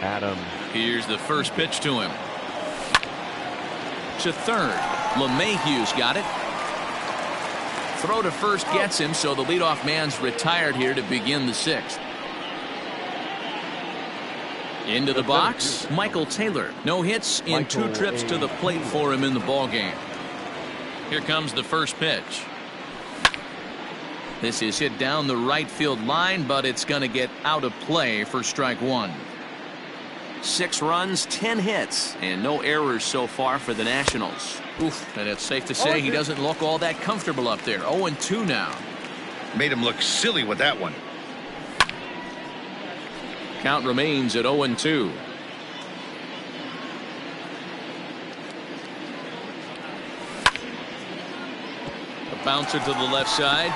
Adam. Here's the first pitch to him. To third. LeMahieu's got it. Throw to first gets him, so the leadoff man's retired here to begin the 6th. Into the box, Michael Taylor. No hits in 2 trips to the plate for him in the ball game. Here comes the first pitch. This is hit down the right field line, but it's going to get out of play for strike 1. 6 runs, 10 hits, and no errors so far for the Nationals. Oof, and it's safe to say he doesn't look all that comfortable up there. 0-2 now. Made him look silly with that one. Count remains at 0-2. A bouncer to the left side.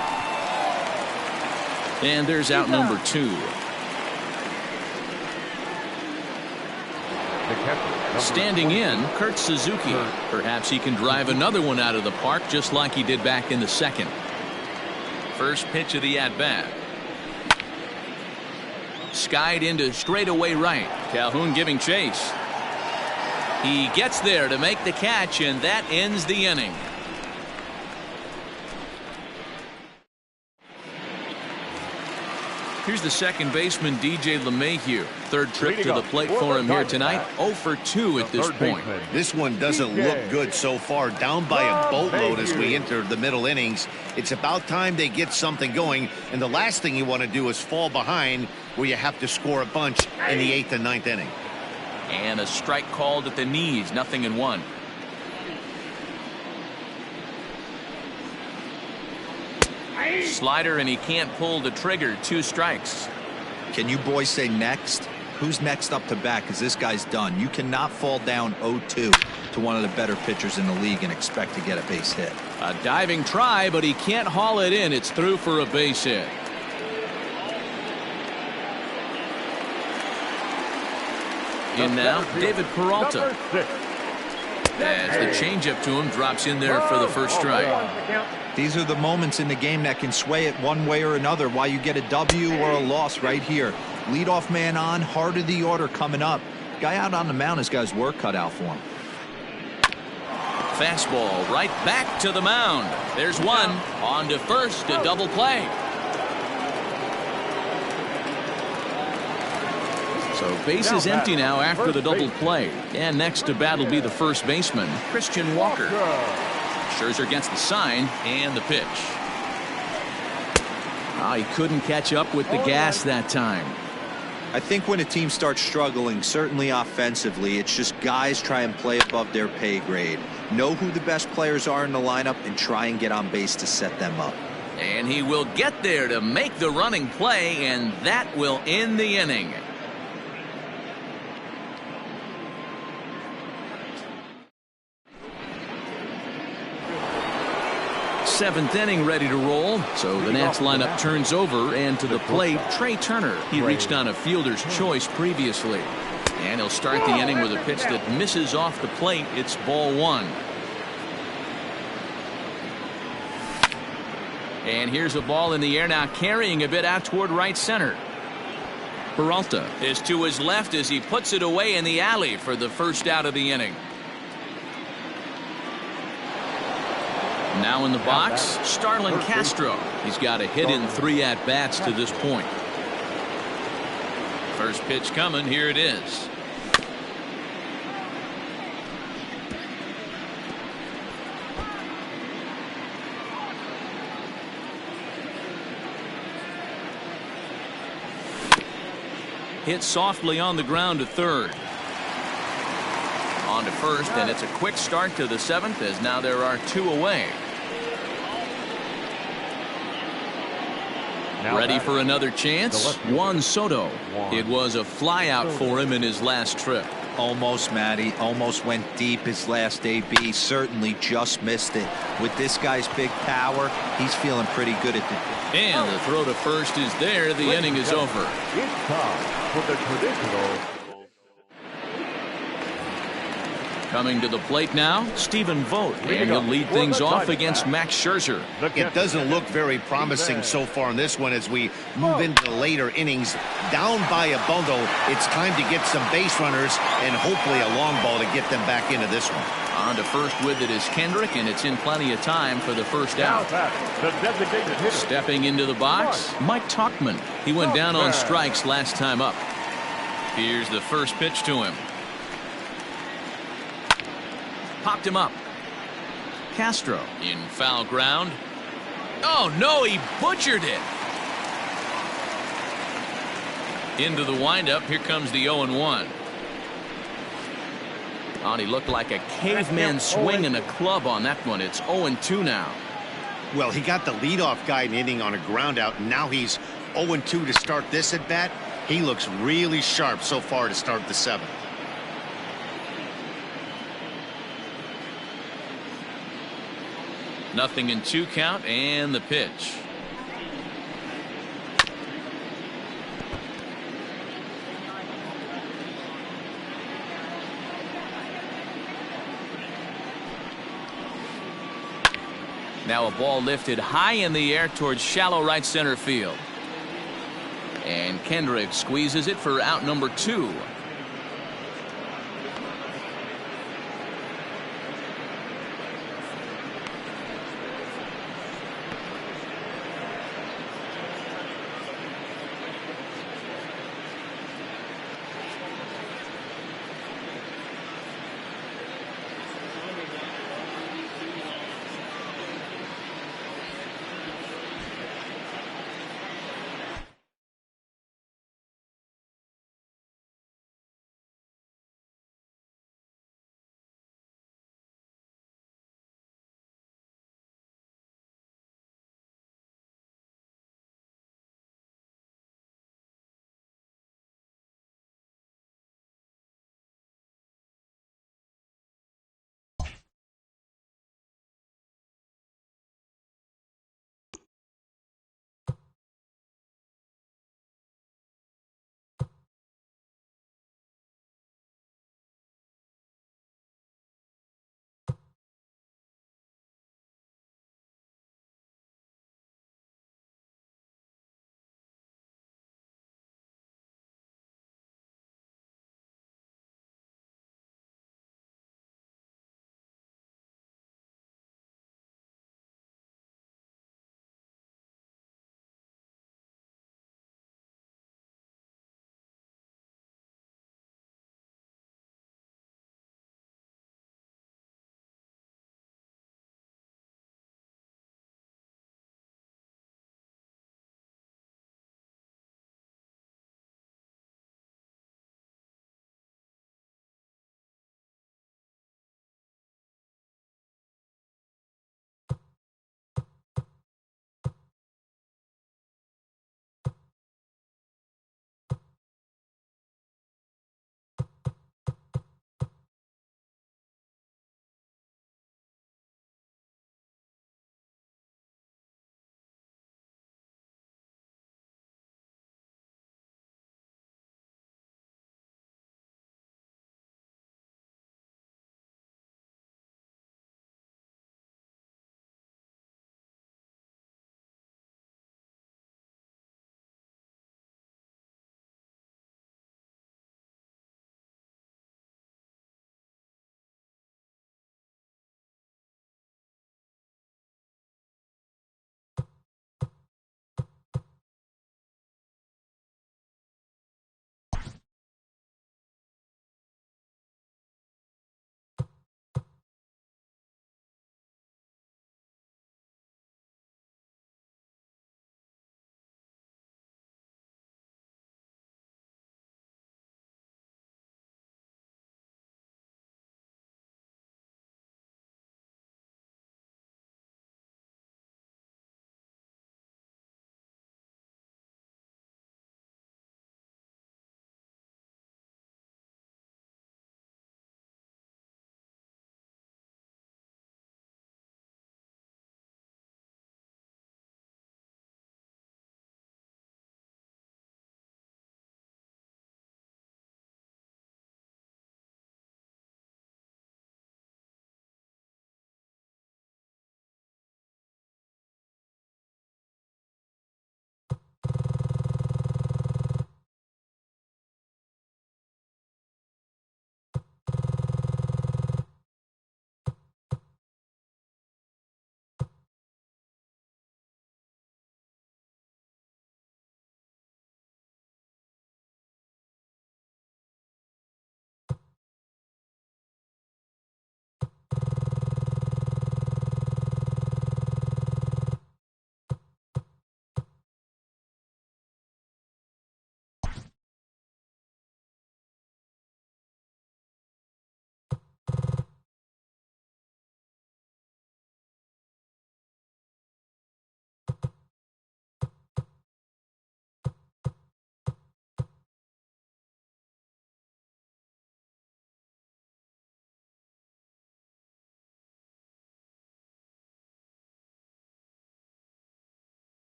And there's out number 2. Standing in, Kurt Suzuki. Perhaps he can drive another one out of the park just like he did back in the 2nd. First pitch of the at-bat. Skied into straightaway right. Calhoun giving chase. He gets there to make the catch, and that ends the inning. Here's the second baseman, DJ LeMahieu. 3rd trip to the plate for him here tonight. 0-2 at this point. This one doesn't look good so far. Down by a boatload as we enter the middle innings. It's about time they get something going. And the last thing you want to do is fall behind where you have to score a bunch in the 8th and 9th inning. And a strike called at the knees. 0-1. Slider, and he can't pull the trigger. 2 strikes. Can you boys say next? Who's next up to bat? Because this guy's done. You cannot fall down 0-2 to one of the better pitchers in the league and expect to get a base hit. A diving try, but he can't haul it in. It's through for a base hit. In now, David Peralta. As the changeup to him drops in there for the first strike. These are the moments in the game that can sway it one way or another, why you get a W or a loss right here. Leadoff man on, heart of the order coming up. Guy out on the mound has got his work cut out for him. Fastball right back to the mound. There's one. On to first, a double play. So base is empty now after the double play. And next to bat will be the first baseman, Christian Walker. Scherzer gets the sign and the pitch. Oh, he couldn't catch up with the gas that time. I think when a team starts struggling, certainly offensively, it's just guys try and play above their pay grade. Know who the best players are in the lineup and try and get on base to set them up. And he will get there to make the running play, and that will end the inning. Seventh inning ready to roll. So the Nats lineup turns over, and to the plate, Trey Turner. He reached on a fielder's choice previously. And he'll start the inning with a pitch that misses off the plate. It's ball one. And here's a ball in the air now, carrying a bit out toward right center. Peralta is to his left as he puts it away in the alley for the first out of the inning. Now in the box, Starlin Castro. He's got a hit in 3 at-bats to this point. First pitch coming. Here it is. Hit softly on the ground to third. On to first, and it's a quick start to the 7th, as now there are 2 away. Ready for another chance? Juan Soto. It was a flyout for him in his last trip. Almost, Matty. Almost went deep his last AB. Certainly just missed it. With this guy's big power, he's feeling pretty good at the... And the throw to first is there. The inning is over. It's time for the traditional. Coming to the plate now, Stephen Vogt, and he'll lead things off against Max Scherzer. It doesn't look very promising so far in this one as we move into the later innings. Down by a bundle, it's time to get some base runners and hopefully a long ball to get them back into this one. On to first with it is Kendrick, and it's in plenty of time for the first out. Stepping into the box, Mike Tauchman. He went down on strikes last time up. Here's the first pitch to him. Popped him up. Castro in foul ground. Oh no, he butchered it. Into the windup. Here comes the 0-1. Oh, he looked like a caveman swinging a club on that one. It's 0-2 now. Well, he got the leadoff guy in the inning on a ground out, and now he's 0-2 to start this at bat. He looks really sharp so far to start the 7th. Nothing in 2 count, and the pitch. Now a ball lifted high in the air towards shallow right center field. And Kendrick squeezes it for out number 2.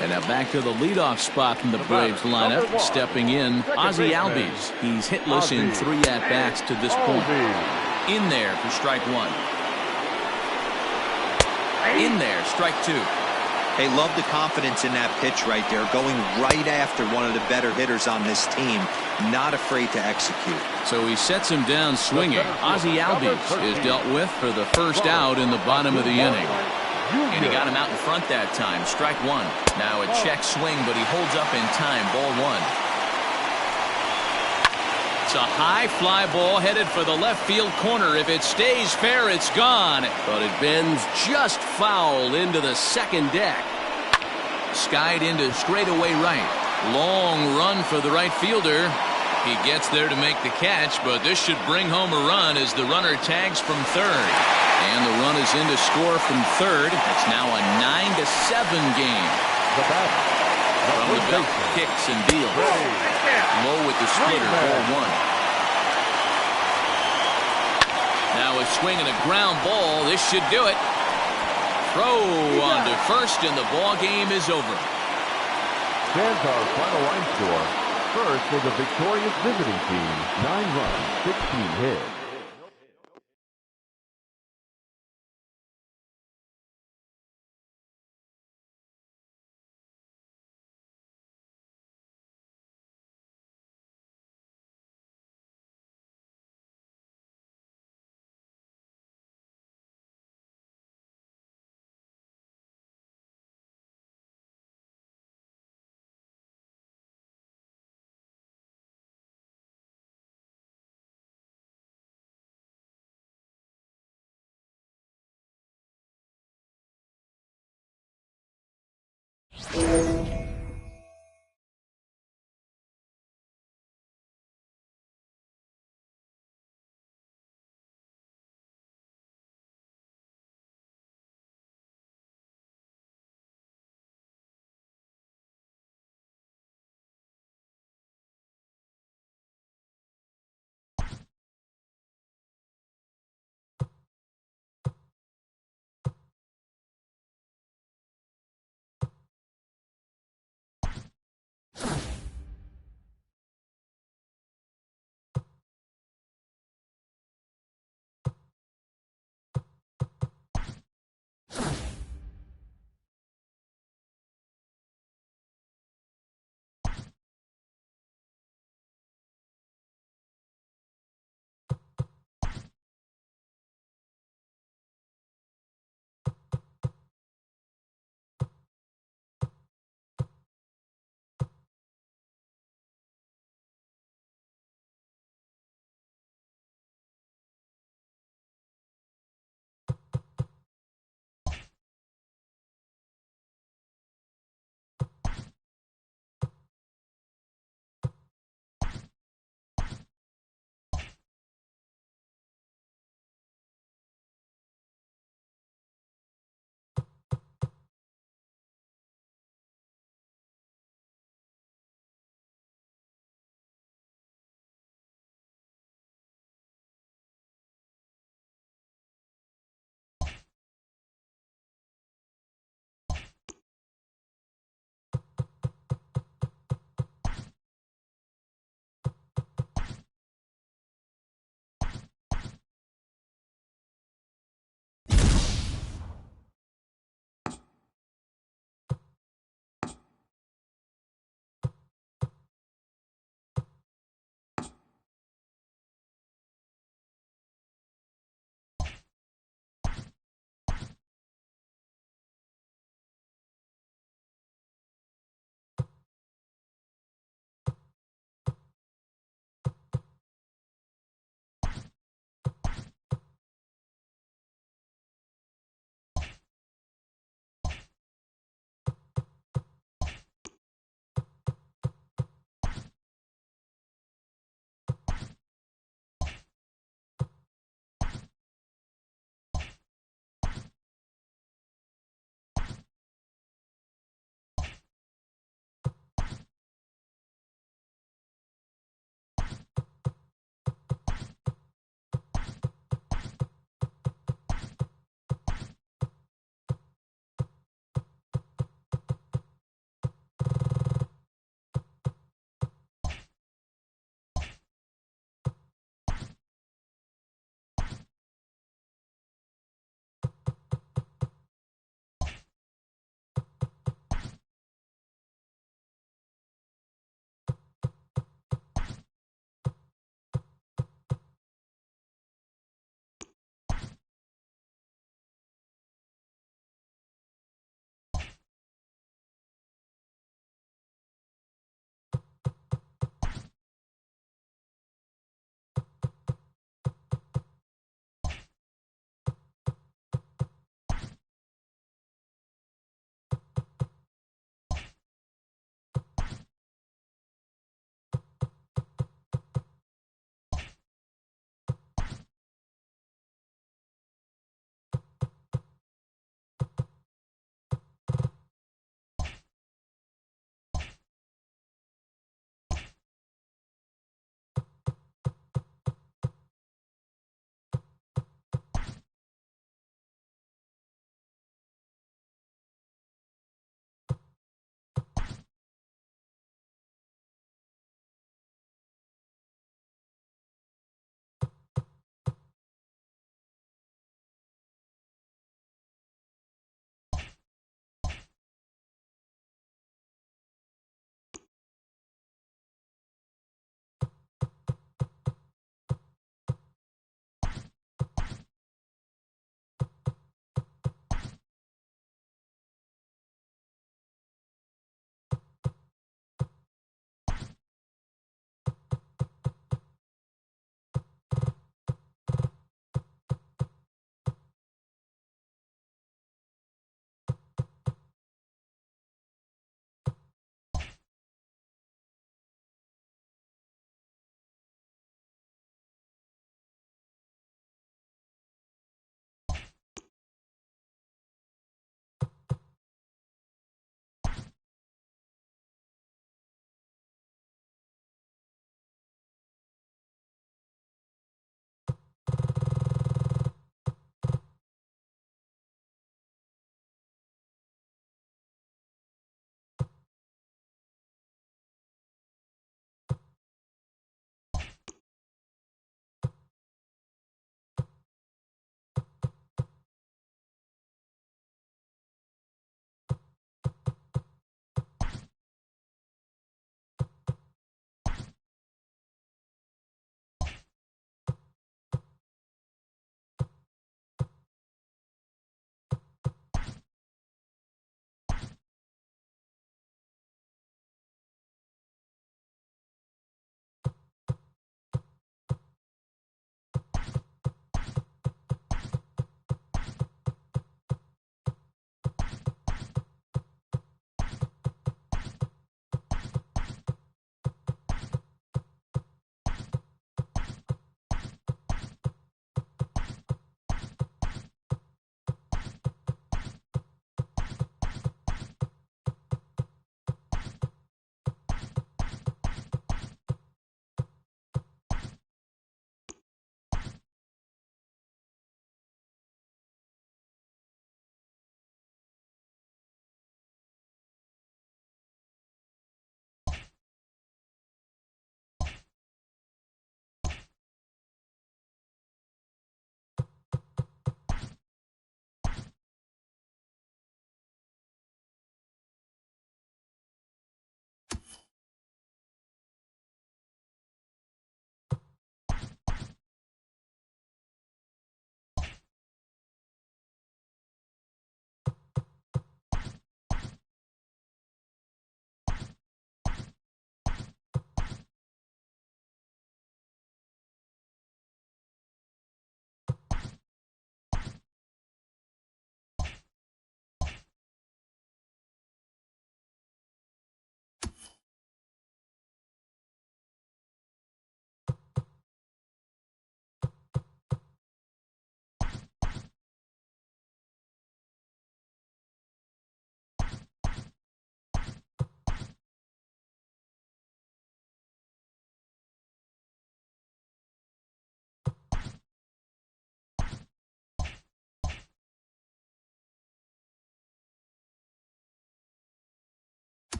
And now back to the leadoff spot in the Braves lineup. Stepping in, Ozzie Albies. He's hitless in 3 at-bats to this point. In there for strike 1. In there, strike 2. Hey, love the confidence in that pitch right there, going right after one of the better hitters on this team, not afraid to execute. So he sets him down swinging. Ozzie Albies is dealt with for the first out in the bottom of the inning. And he got him out in front that time. Strike 1. Now a check swing, but he holds up in time. Ball 1. It's a high fly ball headed for the left field corner. If it stays fair, it's gone. But it bends just foul into the second deck. Skied into straightaway right. Long run for the right fielder. He gets there to make the catch, but this should bring home a run as the runner tags from third. And the run is in to score from third. It's now a 9-7 game. From the belt, kicks and deals. Low with the splitter, ball 1. Now a swing and a ground ball. This should do it. Throw on to first, and the ball game is over. Stands our final line score. First for the victorious visiting team, 9 runs, 16 hits.